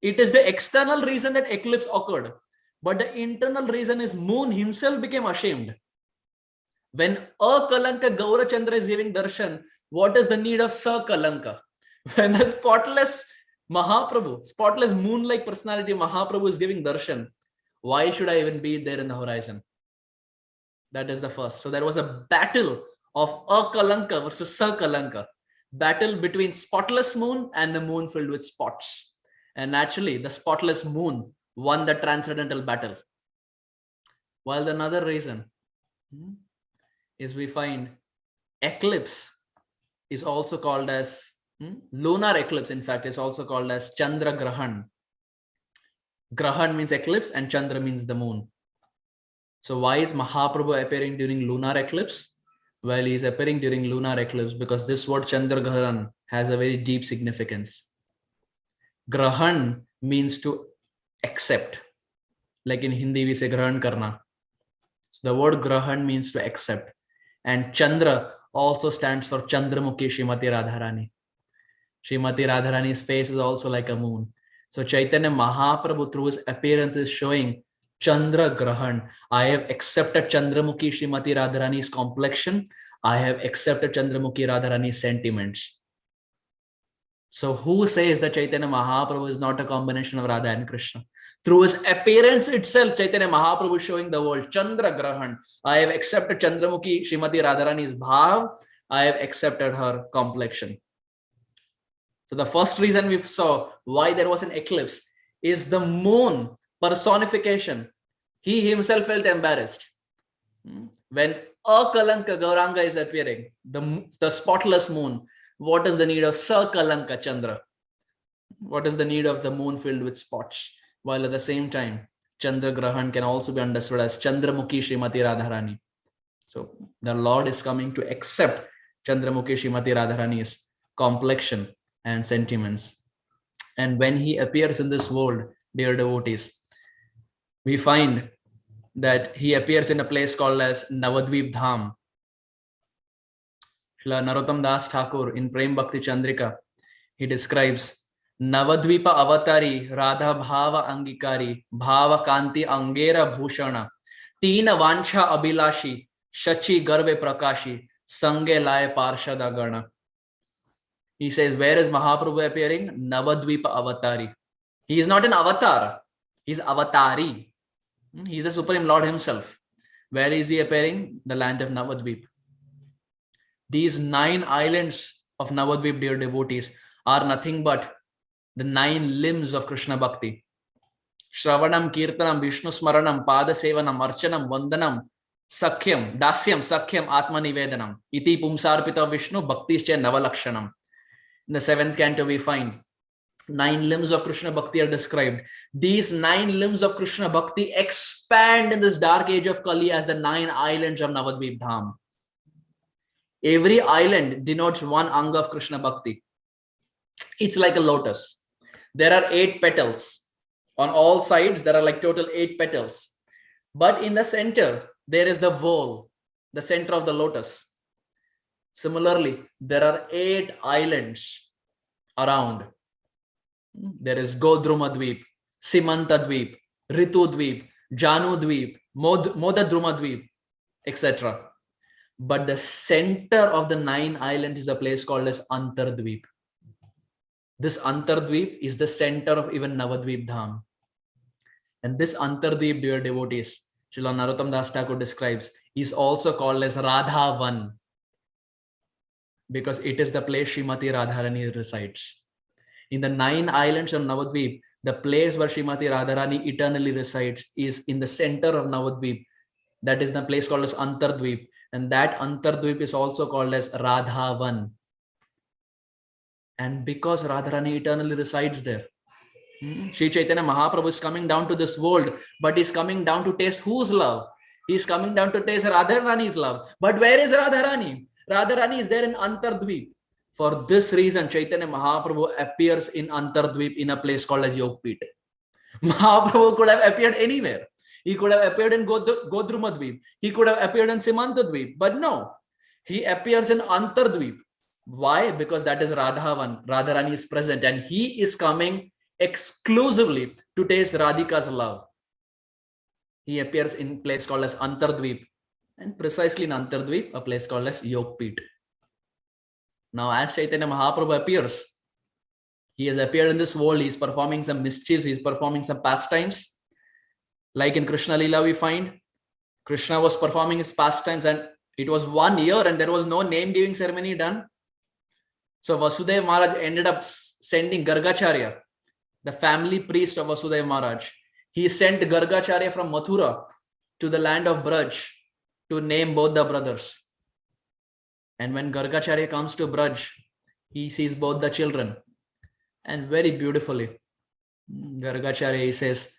It is the external reason that eclipse occurred. But the internal reason is moon himself became ashamed. When Akalanka Gaura Chandra is giving darshan, what is the need of Sakalanka? When the spotless Mahaprabhu, spotless moon-like personality Mahaprabhu is giving darshan, why should I even be there in the horizon? That is the first. So there was a battle of Akalanka versus Sakalanka. Battle between spotless moon and the moon filled with spots. And naturally, the spotless moon won the transcendental battle. While another reason is we find eclipse is also called as lunar eclipse. In fact, is also called as Chandra Grahan. Grahan means eclipse and Chandra means the moon. So why is Mahaprabhu appearing during lunar eclipse? while he is appearing during lunar eclipse, because this word Chandra Grahan has a very deep significance. Grahan means to accept. Like in Hindi, we say Grahan Karna. So the word Grahan means to accept. And Chandra also stands for Chandramukhi Srimati Radharani. Srimati Radharani's face is also like a moon. So Chaitanya Mahaprabhu, through his appearance, is showing Chandra Grahan. I have accepted Chandramukhi Srimati Radharani's complexion. I have accepted Chandramukhi Radharani's sentiments. So who says that Chaitanya Mahaprabhu is not a combination of Radha and Krishna? Through his appearance itself, Chaitanya Mahaprabhu is showing the world Chandra Grahan. I have accepted Chandramukhi Srimati Radharani's bhav. I have accepted her complexion. So the first reason we saw why there was an eclipse is the moon personification. He himself felt embarrassed. When Akalanka Gauranga is appearing, the spotless moon, what is the need of Sakalanka Chandra? What is the need of the moon filled with spots? While at the same time, Chandra Grahan can also be understood as Chandramukhi Srimati Radharani. So the Lord is coming to accept Chandramukhi Srimati Radharani's complexion and sentiments. And when he appears in this world, dear devotees, we find that he appears in a place called as Navadvip Dham. Srila Narottam Das Thakur in Prem Bhakti Chandrika, he describes Navadvipa Avatari Radha Bhava Angikari Bhava Kanti Angera Bhushana Teen Vancha Abhilashi Shachi Garve Prakashi Sange Laye Parshada Gana. He says, where is Mahaprabhu appearing? Navadvipa Avatari. He is not an avatar. He is Avatari. He is the Supreme Lord himself. Where is he appearing? The land of Navadvip. These 9 islands of Navadvip, dear devotees, are nothing but the 9 limbs of Krishna Bhakti. Shravanam, Kirtanam, Vishnu Smaranam, Pada Sevanam, Archanam, Vandanam, Sakhyam, Dasyam, Sakhyam, Atma Nivedanam. Iti Pumsarpita Vishnu, Bhaktische Navalakshanam. In the 7th canto, we find 9 limbs of Krishna Bhakti are described. These 9 limbs of Krishna Bhakti expand in this dark age of Kali as the 9 islands of Navadvip Dham. Every island denotes one anga of Krishna Bhakti. It's like a lotus. There are 8 petals. On all sides, there are like total 8 petals. But in the center, there is the whole, the center of the lotus. Similarly, there are 8 islands around. There is Godrumadvip, Simantadvip, Ritudvip, Janudvip, Modadrumadvip, etc. But the center of the 9 islands is a place called as Antardvip. This Antardvip is the center of even Navadvip Dham. And this Antardvip, dear devotees, Srila Narottam Das Thakur describes, is also called as Radhavan, because it is the place Srimati Radharani resides. In the 9 islands of Navadvip, the place where Srimati Radharani eternally resides is in the center of Navadvip. That is the place called as Antardvip. And that Antardvip is also called as Radhavan. And because Radharani eternally resides there, Sri Chaitanya Mahaprabhu is coming down to this world, but he's coming down to taste whose love? He's coming down to taste Radharani's love. But where is Radharani? Radharani is there in Antardvip. For this reason, Chaitanya Mahaprabhu appears in Antardvip in a place called as Yogpit. Mahaprabhu could have appeared anywhere. He could have appeared in Godrumadvip. He could have appeared in Simantadvip. But no, he appears in Antardvip. Why? Because that is Radhavan. Radharani is present and he is coming exclusively to taste Radhika's love. He appears in a place called as Antardvip. And precisely in Antardvip, a place called as Yogpit. Now, as Chaitanya Mahaprabhu appears, he has appeared in this world. He is performing some mischiefs. He is performing some pastimes. Like in Krishna Leela, we find Krishna was performing his pastimes and it was 1 year and there was no name-giving ceremony done. So Vasudeva Maharaj ended up sending Gargacharya, the family priest of Vasudeva Maharaj. He sent Gargacharya from Mathura to the land of Braj to name both the brothers. And when Gargacharya comes to Braj, he sees both the children. And very beautifully, Gargacharya, he says,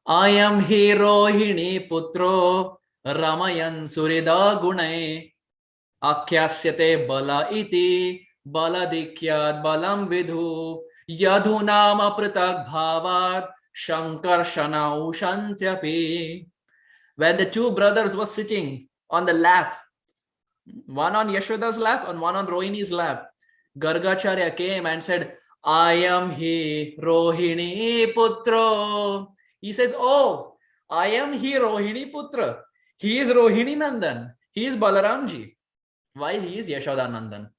I am Hirohini Putro Ramayan Surida Gunai Akyasyate bala iti baladikyad balam vidhu yadhunam apratak bhavat shankarshana ushantyapi. When the two brothers were sitting on the lap, one on Yashoda's lap and one on Rohini's lap, Gargacharya came and said, I am he, Rohini Putro. He says, oh, I am he, Rohini Putra. He is Rohini Nandan. He is Balaramji, while he is Yashoda Nandan.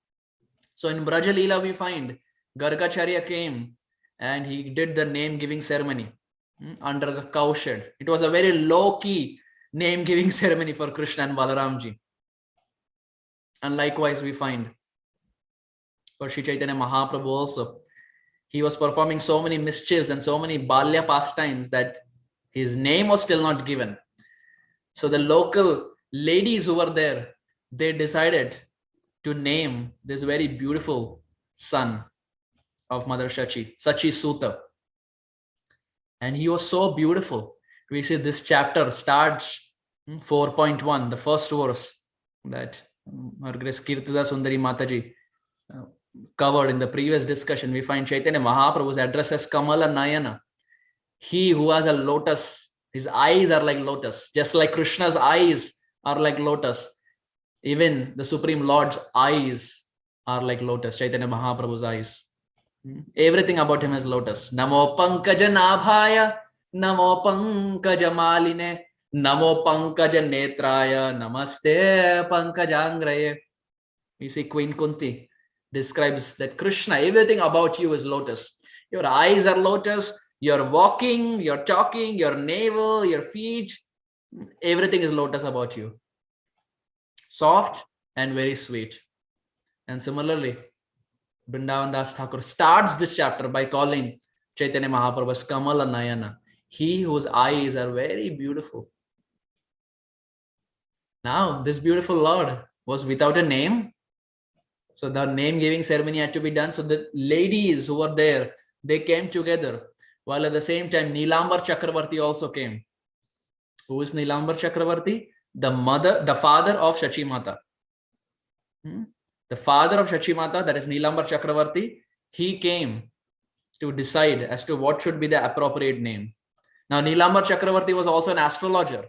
So in Braja Leela, we find Gargacharya came and he did the name giving ceremony under the cowshed. It was a very low key name giving ceremony for Krishna and Balaramji. And likewise, we find for Sri Chaitanya Mahaprabhu also, he was performing so many mischiefs and so many Balya pastimes that his name was still not given. So the local ladies who were there, they decided to name this very beautiful son of Mother Shachi, Sachi Suta. And he was so beautiful. We see this chapter starts 4.1, the first verse that Her Grace Kirtida Sundari Mataji covered in the previous discussion. We find Chaitanya Mahaprabhu's address as Kamala Nayana. He who has a lotus, his eyes are like lotus, just like Krishna's eyes are like lotus. Even the Supreme Lord's eyes are like lotus, Chaitanya Mahaprabhu's eyes. Everything about him is lotus. Namo Pankaja Nabhaya, Namo Pankaja Maline, Namo Pankaja Netraya, Namaste Pankajangraye. We see Queen Kunti describes that Krishna, everything about you is lotus. Your eyes are lotus, your walking, your talking, your navel, your feet, everything is lotus about you. Soft and very sweet. And similarly, Vrindavan Das Thakur starts this chapter by calling Chaitanya Mahaprabhu as Kamala Nayana, he whose eyes are very beautiful. Now, this beautiful Lord was without a name. So the name giving ceremony had to be done. So the ladies who were there, they came together. While at the same time, Nilambar Chakravarti also came. Who is Nilambar Chakravarti? The father of Shachi Mata. The father of Shachi Mata, that is Nilambar Chakravarti, he came to decide as to what should be the appropriate name. Now, Nilambar Chakravarti was also an astrologer.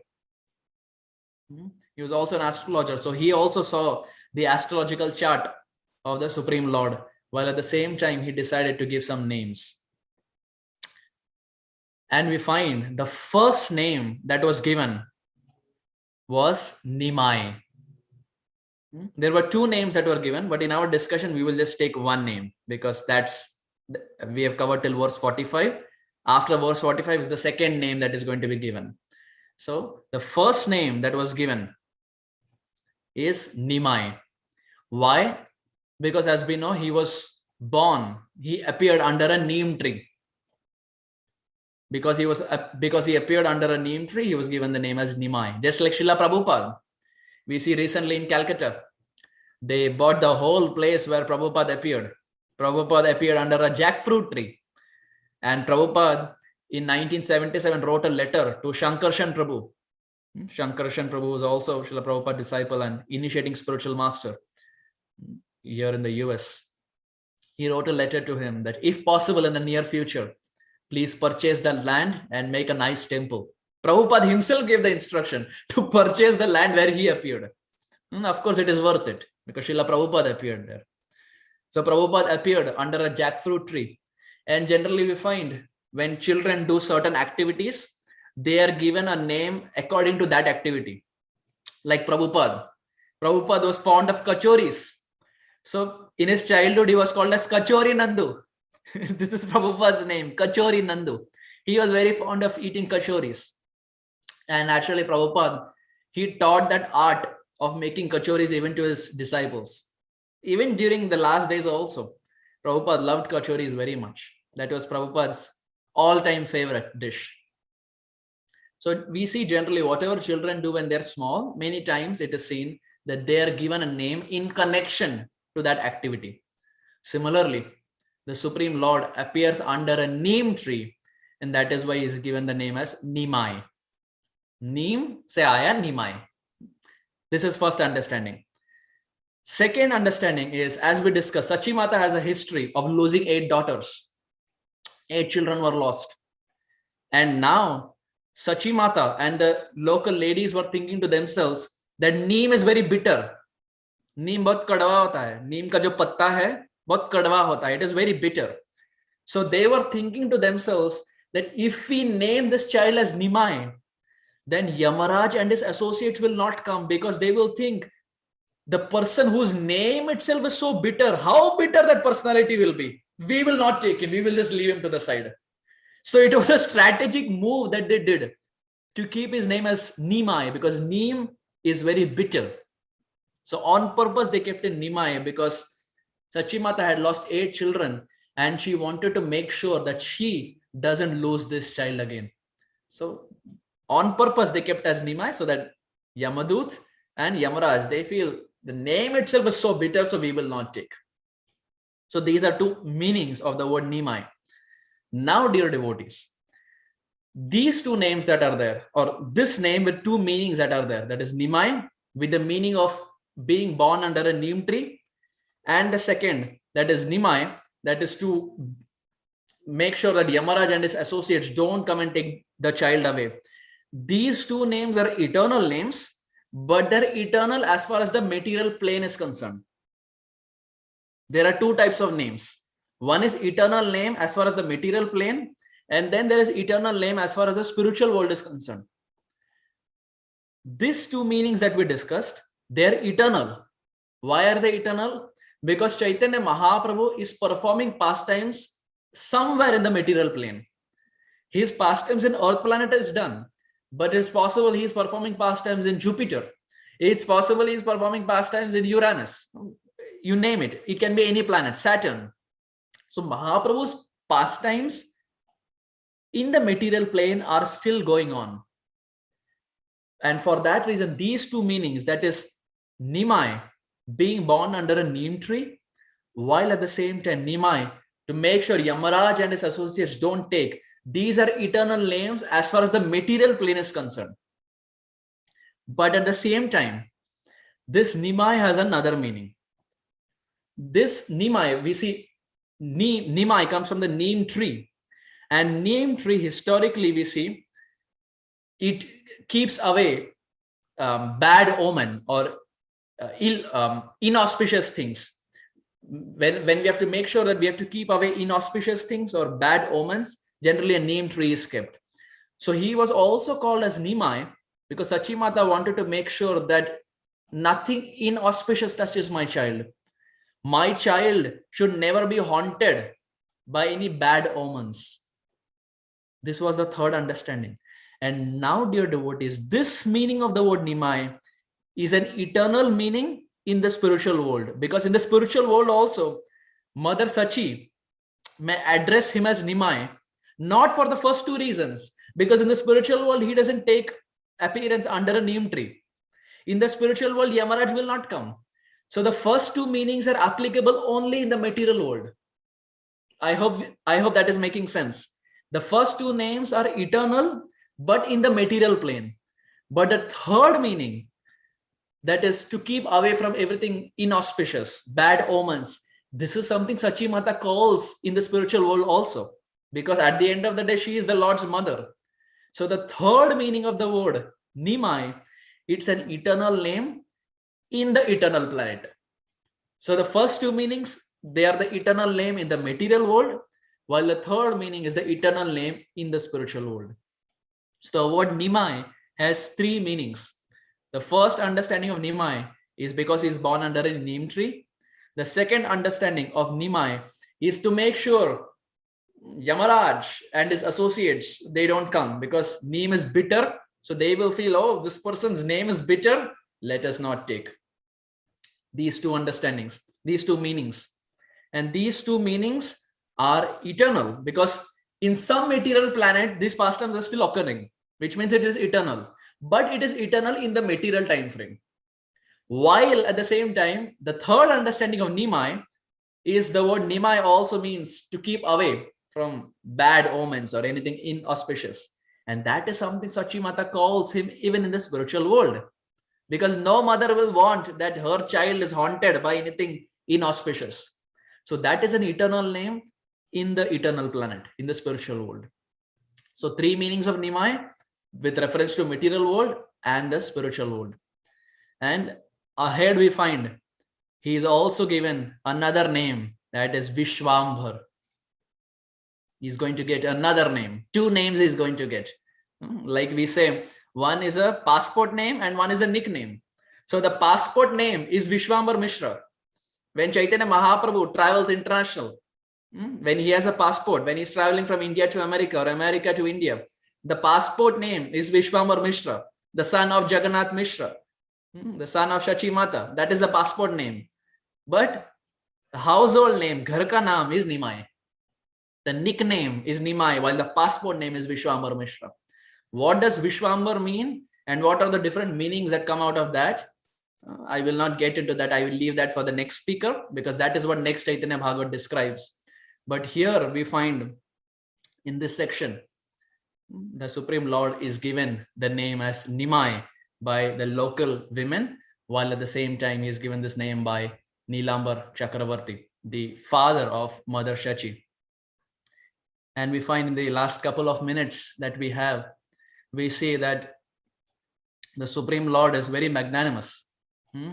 He was also an astrologer. So he also saw the astrological chart of the Supreme Lord, while at the same time he decided to give some names. And we find the first name that was given was Nimai. There were two names that were given, but in our discussion, we will just take one name because we have covered till verse 45. After verse 45 is the second name that is going to be given. So the first name that was given is Nimai. Why? Because as we know, he was born, he appeared under a neem tree. Because he appeared under a neem tree, he was given the name as Nimai. Just like Srila Prabhupada. We see recently in Calcutta, they bought the whole place where Prabhupada appeared. Prabhupada appeared under a jackfruit tree. And Prabhupada in 1977 wrote a letter to Shankarshan Prabhu. Shankarshan Prabhu was also Srila Prabhupada disciple and initiating spiritual master here in the US. He wrote a letter to him that if possible in the near future, please purchase the land and make a nice temple. Prabhupada himself gave the instruction to purchase the land where he appeared. Of course, it is worth it because Srila Prabhupada appeared there. So Prabhupada appeared under a jackfruit tree. And generally we find when children do certain activities, they are given a name according to that activity. Like Prabhupada. Prabhupada was fond of kachoris. So in his childhood, he was called as Kachori Nandu. This is Prabhupada's name, Kachori Nandu. He was very fond of eating kachoris. And actually Prabhupada, he taught that art of making kachoris even to his disciples. Even during the last days also, Prabhupada loved kachoris very much. That was Prabhupada's all-time favorite dish. So we see generally whatever children do when they're small, many times it is seen that they are given a name in connection to that activity. Similarly, the Supreme Lord appears under a neem tree, and that is why he is given the name as Nimai. Neem, say Aya, Nimai. This is first understanding. Second understanding is, as we discussed, Sachi Mata has a history of losing 8 daughters. 8 children were lost. And now Sachi Mata and the local ladies were thinking to themselves that neem is very bitter. Neem बहुत कड़वा होता है. नीम का जो पत्ता है बहुत कड़वा होता है. It is very bitter. So they were thinking to themselves that if we name this child as Nimai, then Yamaraj and his associates will not come, because they will think the person whose name itself is so bitter, how bitter that personality will be. We will not take him. We will just leave him to the side. So it was a strategic move that they did to keep his name as Nimai, because Neem is very bitter. So on purpose, they kept in Nimai because Sachi Mata had lost 8 children and she wanted to make sure that she doesn't lose this child again. So on purpose, they kept as Nimai so that Yamadut and Yamaraj, they feel the name itself is so bitter, so we will not take. So these are 2 meanings of the word Nimai. Now, dear devotees, these 2 names that are there, or this name with 2 meanings that are there, that is Nimai with the meaning of being born under a neem tree, and the second, that is Nimai, that is to make sure that Yamaraj and his associates don't come and take the child away. These 2 names are eternal names, but they're eternal as far as the material plane is concerned. There are 2 types of names. One is eternal name as far as the material plane, and then there is eternal name as far as the spiritual world is concerned. These 2 meanings that we discussed, they're eternal. Why are they eternal? Because Chaitanya Mahaprabhu is performing pastimes somewhere in the material plane. His pastimes in Earth planet is done, but it's possible he is performing pastimes in Jupiter. It's possible he is performing pastimes in Uranus. You name it. It can be any planet, Saturn. So Mahaprabhu's pastimes in the material plane are still going on. And for that reason, these 2 meanings, that is Nimai, being born under a neem tree, while at the same time Nimai, to make sure Yamaraj and his associates don't take, these are eternal names as far as the material plane is concerned. But at the same time, this Nimai has another meaning. This Nimai, we see Nimai comes from the neem tree, and neem tree historically we see it keeps away bad omen or inauspicious things. When we have to make sure that we have to keep away inauspicious things or bad omens, generally a neem tree is kept. So he was also called as Nimai because Sachi Mata wanted to make sure that nothing inauspicious touches my child. My child should never be haunted by any bad omens. This was the third understanding. And now, dear devotees, this meaning of the word Nimai is an eternal meaning in the spiritual world. Because in the spiritual world also, Mother Sachi may address him as Nimai, not for the first 2 reasons. Because in the spiritual world, he doesn't take appearance under a neem tree. In the spiritual world, Yamaraj will not come. So the first 2 meanings are applicable only in the material world. I hope that is making sense. The first 2 names are eternal, but in the material plane. But the third meaning, that is to keep away from everything inauspicious, bad omens, this is something Sachi Mata calls in the spiritual world also. Because at the end of the day, she is the Lord's mother. So the third meaning of the word Nimai, it's an eternal name in the eternal planet. So the first 2 meanings, they are the eternal name in the material world, while the third meaning is the eternal name in the spiritual world. So the word Nimai has 3 meanings. The first understanding of Nimai is because he is born under a neem tree. The second understanding of Nimai is to make sure Yamaraj and his associates, they don't come because neem is bitter. So they will feel, oh, this person's name is bitter, let us not take. These 2 understandings, these 2 meanings. And these 2 meanings are eternal because in some material planet, these pastimes are still occurring, which means it is eternal. But it is eternal in the material time frame. While at the same time, the third understanding of Nimai is the word Nimai also means to keep away from bad omens or anything inauspicious. And that is something Sachi Mata calls him even in the spiritual world. because no mother will want that her child is haunted by anything inauspicious. So that is an eternal name in the eternal planet, in the spiritual world. So three meanings of Nimai with reference to material world and the spiritual world. And ahead we find he is also given another name, that is Vishwambhar. He's going to get another name. Two names he's going to get. Like we say, one is a passport name and one is a nickname. So the passport name is Vishwambhar Mishra. When Chaitanya Mahaprabhu travels international, when he has a passport, when he's traveling from India to America or America to India, the passport name is Vishwambhar Mishra, the son of Jagannath Mishra, the son of Shachi Mata. That is the passport name. But the household name, Ghar ka naam, is Nimai. The nickname is Nimai, while the passport name is Vishwambhar Mishra. What does Vishwambhar mean? And what are the different meanings that come out of that? I will not get into that. I will leave that for the next speaker, because that is what next Chaitanya Bhagavat describes. But here we find in this section, the Supreme Lord is given the name as Nimai by the local women, while at the same time he is given this name by Nilambar Chakravarti, the father of Mother Shachi. And we find in the last couple of minutes that we have, we see that the Supreme Lord is very magnanimous.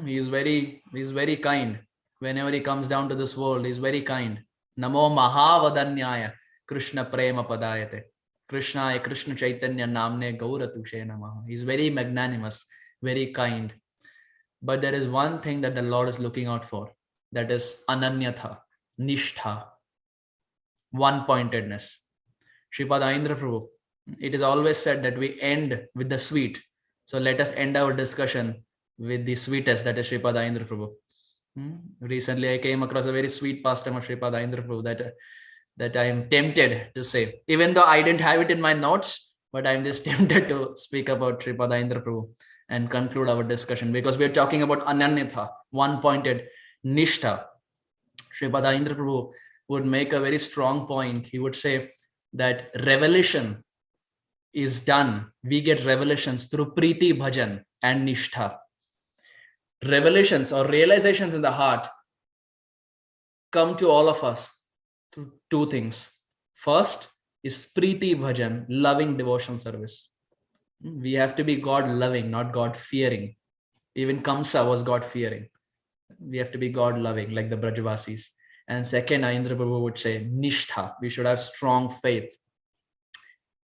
He is very kind. Whenever he comes down to this world, he is very kind. Namo Mahavadanyaya Krishna Prema Padayate. Krishna Chaitanya Namne Gauratushe Namaha. He is very magnanimous, very kind. But there is one thing that the Lord is looking out for. That is Ananyatha, Nishtha, one-pointedness. Sripada Indra Prabhu, it is always said that we end with the sweet. So let us end our discussion with the sweetest, that is Sripada Indra Prabhu. Recently I came across a very sweet pastime of Sripada Indra Prabhu that I am tempted to say, even though I didn't have it in my notes, but I'm just tempted to speak about Sripada Indra Prabhu and conclude our discussion, because we are talking about Ananyatha, one-pointed, Nishtha. Sripada Indra Prabhu would make a very strong point. He would say that revelation is done. We get revelations through Preeti Bhajan and Nishtha. Revelations or realizations in the heart come to all of us through two things. First is Preeti Bhajan, loving devotional service. We have to be God loving, not God fearing. Even Kamsa was God fearing. We have to be God loving, like the Brajavasis. And second, Indra Prabhu would say Nishtha. We should have strong faith.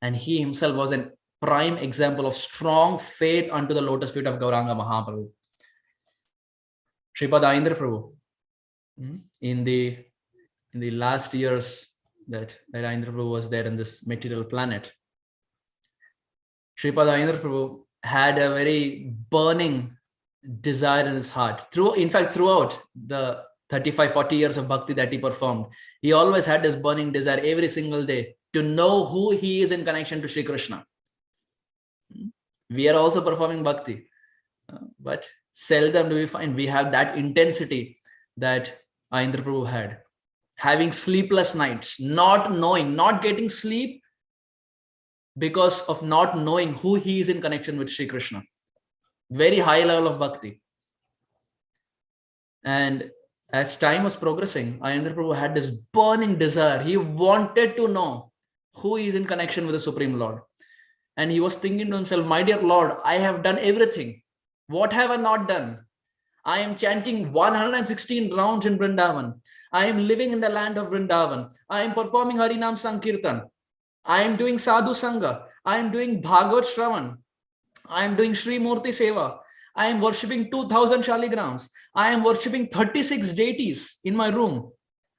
And he himself was a prime example of strong faith unto the lotus feet of Gauranga Mahaprabhu. Sripada Indra Prabhu, in the last years that Indra Prabhu was there in this material planet, Sripada Indra Prabhu had a very burning desire in his heart. Throughout the 35-40 years of bhakti that he performed, he always had this burning desire every single day to know who he is in connection to Sri Krishna. We are also performing bhakti, but seldom do we find we have that intensity that Indra Prabhu had. Having sleepless nights, not getting sleep because of not knowing who he is in connection with Sri Krishna. Very high level of bhakti. And as time was progressing, Indra Prabhu had this burning desire. He wanted to know who he is in connection with the Supreme Lord. And he was thinking to himself, my dear Lord, I have done everything. What have I not done? I am chanting 116 rounds in Vrindavan. I am living in the land of Vrindavan. I am performing Harinam Sankirtan. I am doing Sadhu Sangha. I am doing Bhagavad Shravan. I am doing Sri Murti Seva. I am worshipping 2000 Shaligrams. I am worshipping 36 deities in my room.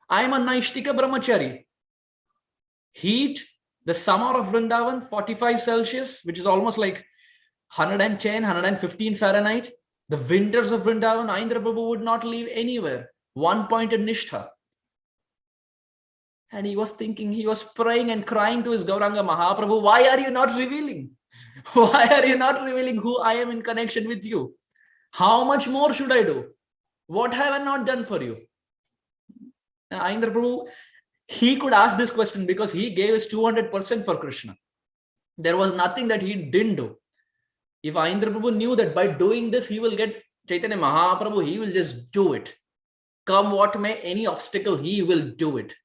I am a Naishtika Brahmachari. Heat, the summer of Vrindavan, 45 Celsius, which is almost like 110, 115 Fahrenheit. The winters of Vrindavan, Indra Prabhu would not leave anywhere. One-pointed Nishtha. And he was thinking, he was praying and crying to his Gauranga Mahaprabhu, why are you not revealing? Why are you not revealing who I am in connection with you? How much more should I do? What have I not done for you? Indra Prabhu, he could ask this question because he gave his 200% for Krishna. There was nothing that he didn't do. If Indra Prabhu knew that by doing this, he will get Chaitanya Mahaprabhu, he will just do it. Come what may, any obstacle, he will do it.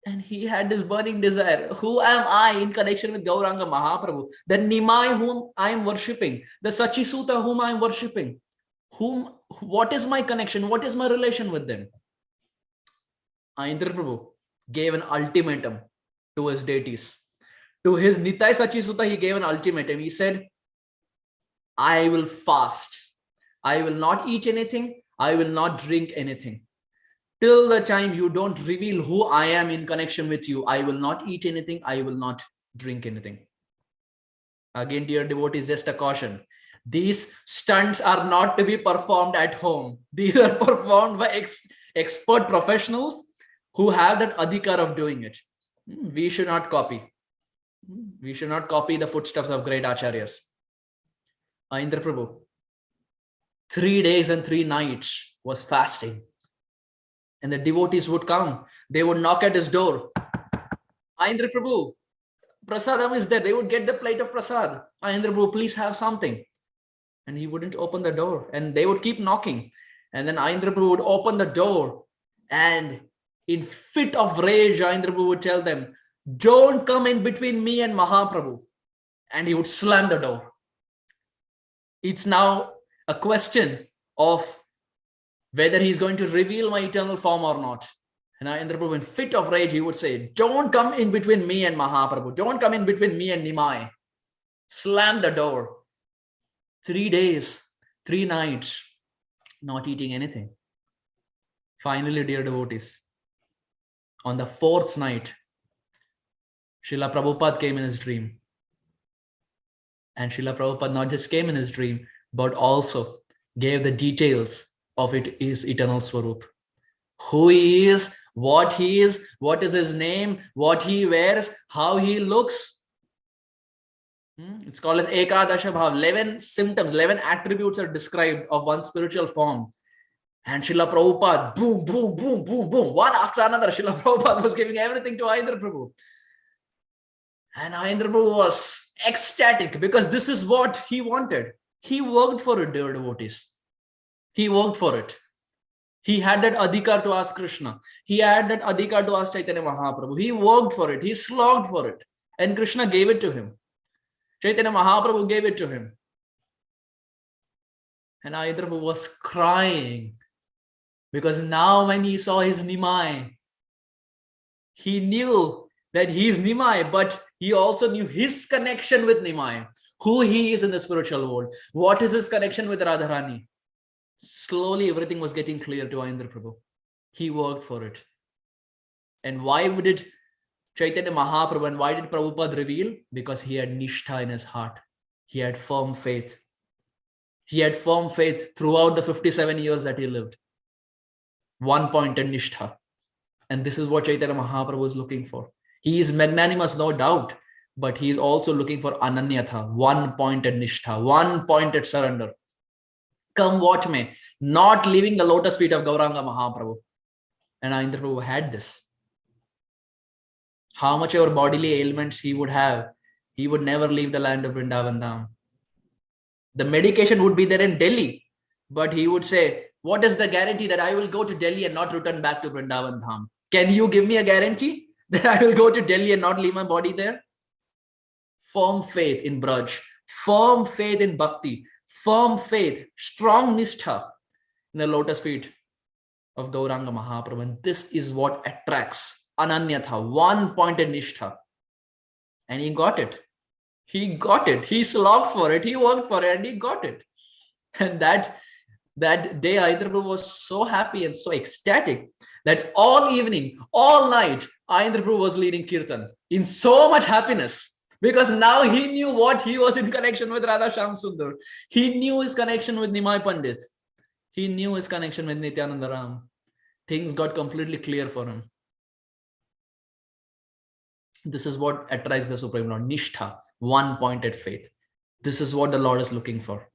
And he had this burning desire. Who am I in connection with Gauranga Mahaprabhu? The Nimai whom I am worshipping, the Sachisuta whom I am worshipping. What is my connection? What is my relation with them? Indra Prabhu gave an ultimatum to his deities. To his Nitai Sachisuta, he gave an ultimatum. He said, I will fast. I will not eat anything. I will not drink anything. Till the time you don't reveal who I am in connection with you, I will not eat anything. I will not drink anything. Again, dear devotees, just a caution. These stunts are not to be performed at home. These are performed by expert professionals who have that adhikar of doing it. We should not copy. We should not copy the footsteps of great acharyas. Indra Prabhu, 3 days and 3 nights was fasting. And the devotees would come. They would knock at his door. Indra Prabhu, prasadam is there. They would get the plate of prasad. Indra Prabhu, please have something. And he wouldn't open the door. And they would keep knocking. And then Indra Prabhu would open the door. And in fit of rage, Indra Prabhu would tell them, don't come in between me and Mahaprabhu. And he would slam the door. It's now a question of whether he's going to reveal my eternal form or not. And Indra Prabhu, in fit of rage, he would say, don't come in between me and Mahaprabhu. Don't come in between me and Nimai. Slam the door. 3 days, 3 nights, not eating anything. Finally, dear devotees, on the 4th night, Srila Prabhupada came in his dream. And Srila Prabhupada not just came in his dream, but also gave the details of his eternal Swarup. Who he is, what is his name, what he wears, how he looks. It's called as Ekadasha Bhav. 11 symptoms, 11 attributes are described of one spiritual form. And Srila Prabhupada, boom, boom, boom, boom, boom, one after another, Srila Prabhupada was giving everything to Indra Prabhu. And Indra Prabhu was ecstatic because this is what he wanted. He worked for it, dear devotees. He worked for it. He had that adhikar to ask Krishna. He had that adhikar to ask Chaitanya Mahaprabhu. He worked for it. He slogged for it. And Krishna gave it to him. Chaitanya Mahaprabhu gave it to him. And Indra Prabhu was crying because now when he saw his Nimai, he knew that he is Nimai, but he also knew his connection with Nimai, who he is in the spiritual world. What is his connection with Radharani? Slowly, everything was getting clear to Indra Prabhu. He worked for it. And why did Chaitanya Mahaprabhu and why did Prabhupada reveal? Because he had nishtha in his heart. He had firm faith. He had firm faith throughout the 57 years that he lived. One-pointed nishtha. And this is what Chaitanya Mahaprabhu is looking for. He is magnanimous, no doubt, but he is also looking for ananyatha, one-pointed nishtha, one-pointed surrender. Come what may, not leaving the lotus feet of Gauranga Mahaprabhu. And Indra Prabhu had this. How much ever bodily ailments he would have, he would never leave the land of Vrindavan Dham. The medication would be there in Delhi, but he would say, what is the guarantee that I will go to Delhi and not return back to Vrindavan Dham? Can you give me a guarantee that I will go to Delhi and not leave my body there? Firm faith in Braj, firm faith in Bhakti, firm faith, strong nishtha in the lotus feet of Gauranga Mahaprabhu. And this is what attracts ananyatha, one-pointed nishtha. And he got it. He got it. He slogged for it. He worked for it and he got it. And that day, Indra Prabhu was so happy and so ecstatic that all evening, all night, Indra Prabhu was leading Kirtan in so much happiness. Because now he knew what he was in connection with Radha Shyam Sundar. He knew his connection with Nimai Pandit. He knew his connection with Nityananda Ram. Things got completely clear for him. This is what attracts the Supreme Lord. Nishtha, one-pointed faith. This is what the Lord is looking for.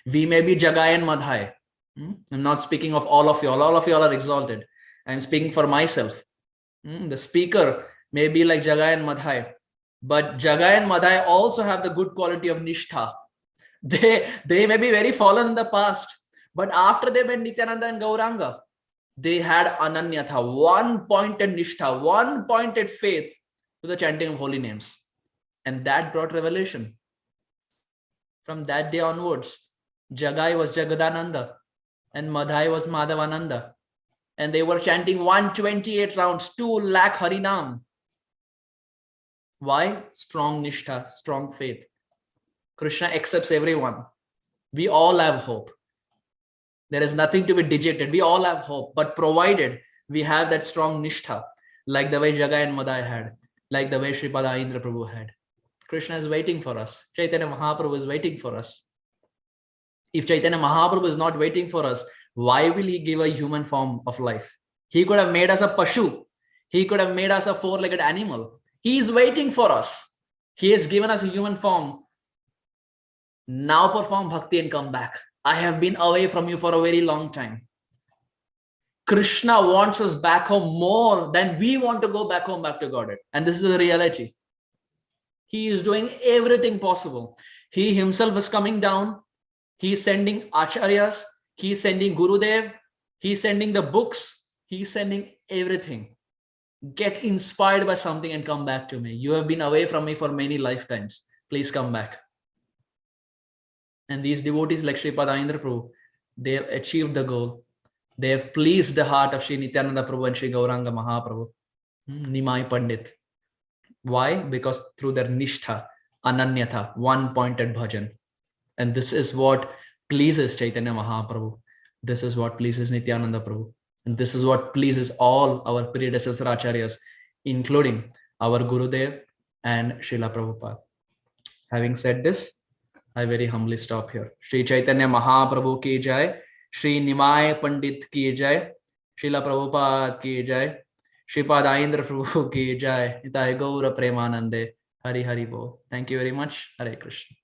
We may be Jagai and Madhai. I'm not speaking of all of you. All of you all are exalted. I'm speaking for myself. The speaker may be like Jagai and Madhai. But Jagai and Madhai also have the good quality of Nishtha. They may be very fallen in the past, but after they met Nityananda and Gauranga, they had Ananyatha, one-pointed Nishtha, one-pointed faith to the chanting of holy names. And that brought revelation. From that day onwards, Jagai was Jagadananda and Madhai was Madhavananda. And they were chanting 128 rounds, 2 lakh Harinam. Why? Strong Nishtha, strong faith. Krishna accepts everyone. We all have hope. There is nothing to be dejected. We all have hope, but provided we have that strong Nishtha, like the way Jagai and Madhai had, like the way Sripada Indra Prabhu had. Krishna is waiting for us. Chaitanya Mahaprabhu is waiting for us. If Chaitanya Mahaprabhu is not waiting for us, why will he give a human form of life? He could have made us a Pashu. He could have made us a 4-legged animal. He is waiting for us. He has given us a human form. Now perform bhakti and come back. I have been away from you for a very long time. Krishna wants us back home more than we want to go back home, back to Godhead. And this is the reality. He is doing everything possible. He himself is coming down. He is sending acharyas. He is sending Gurudev. He is sending the books. He is sending everything. Get inspired by something and come back to me. You have been away from me for many lifetimes. Please come back. And these devotees like Sripada Indra Prabhu, they have achieved the goal. They have pleased the heart of Sri Nityananda Prabhu and Sri Gauranga Mahaprabhu. Nimai Pandit. Why? Because through their Nishtha, Ananyatha, one-pointed bhajan. And this is what pleases Chaitanya Mahaprabhu. This is what pleases Nityananda Prabhu. And this is what pleases all our predecessor acharyas, including our Gurudev and Srila Prabhupada. Having said this, I very humbly stop here. Shri Chaitanya Mahaprabhu ki jai, Shri Nimai Pandit ki jai, Srila Prabhupada ki jai, Sripada Indra Prabhu ki jai, Nitai Gaura Premanande, Hari Hari Bo. Thank you very much. Hare Krishna.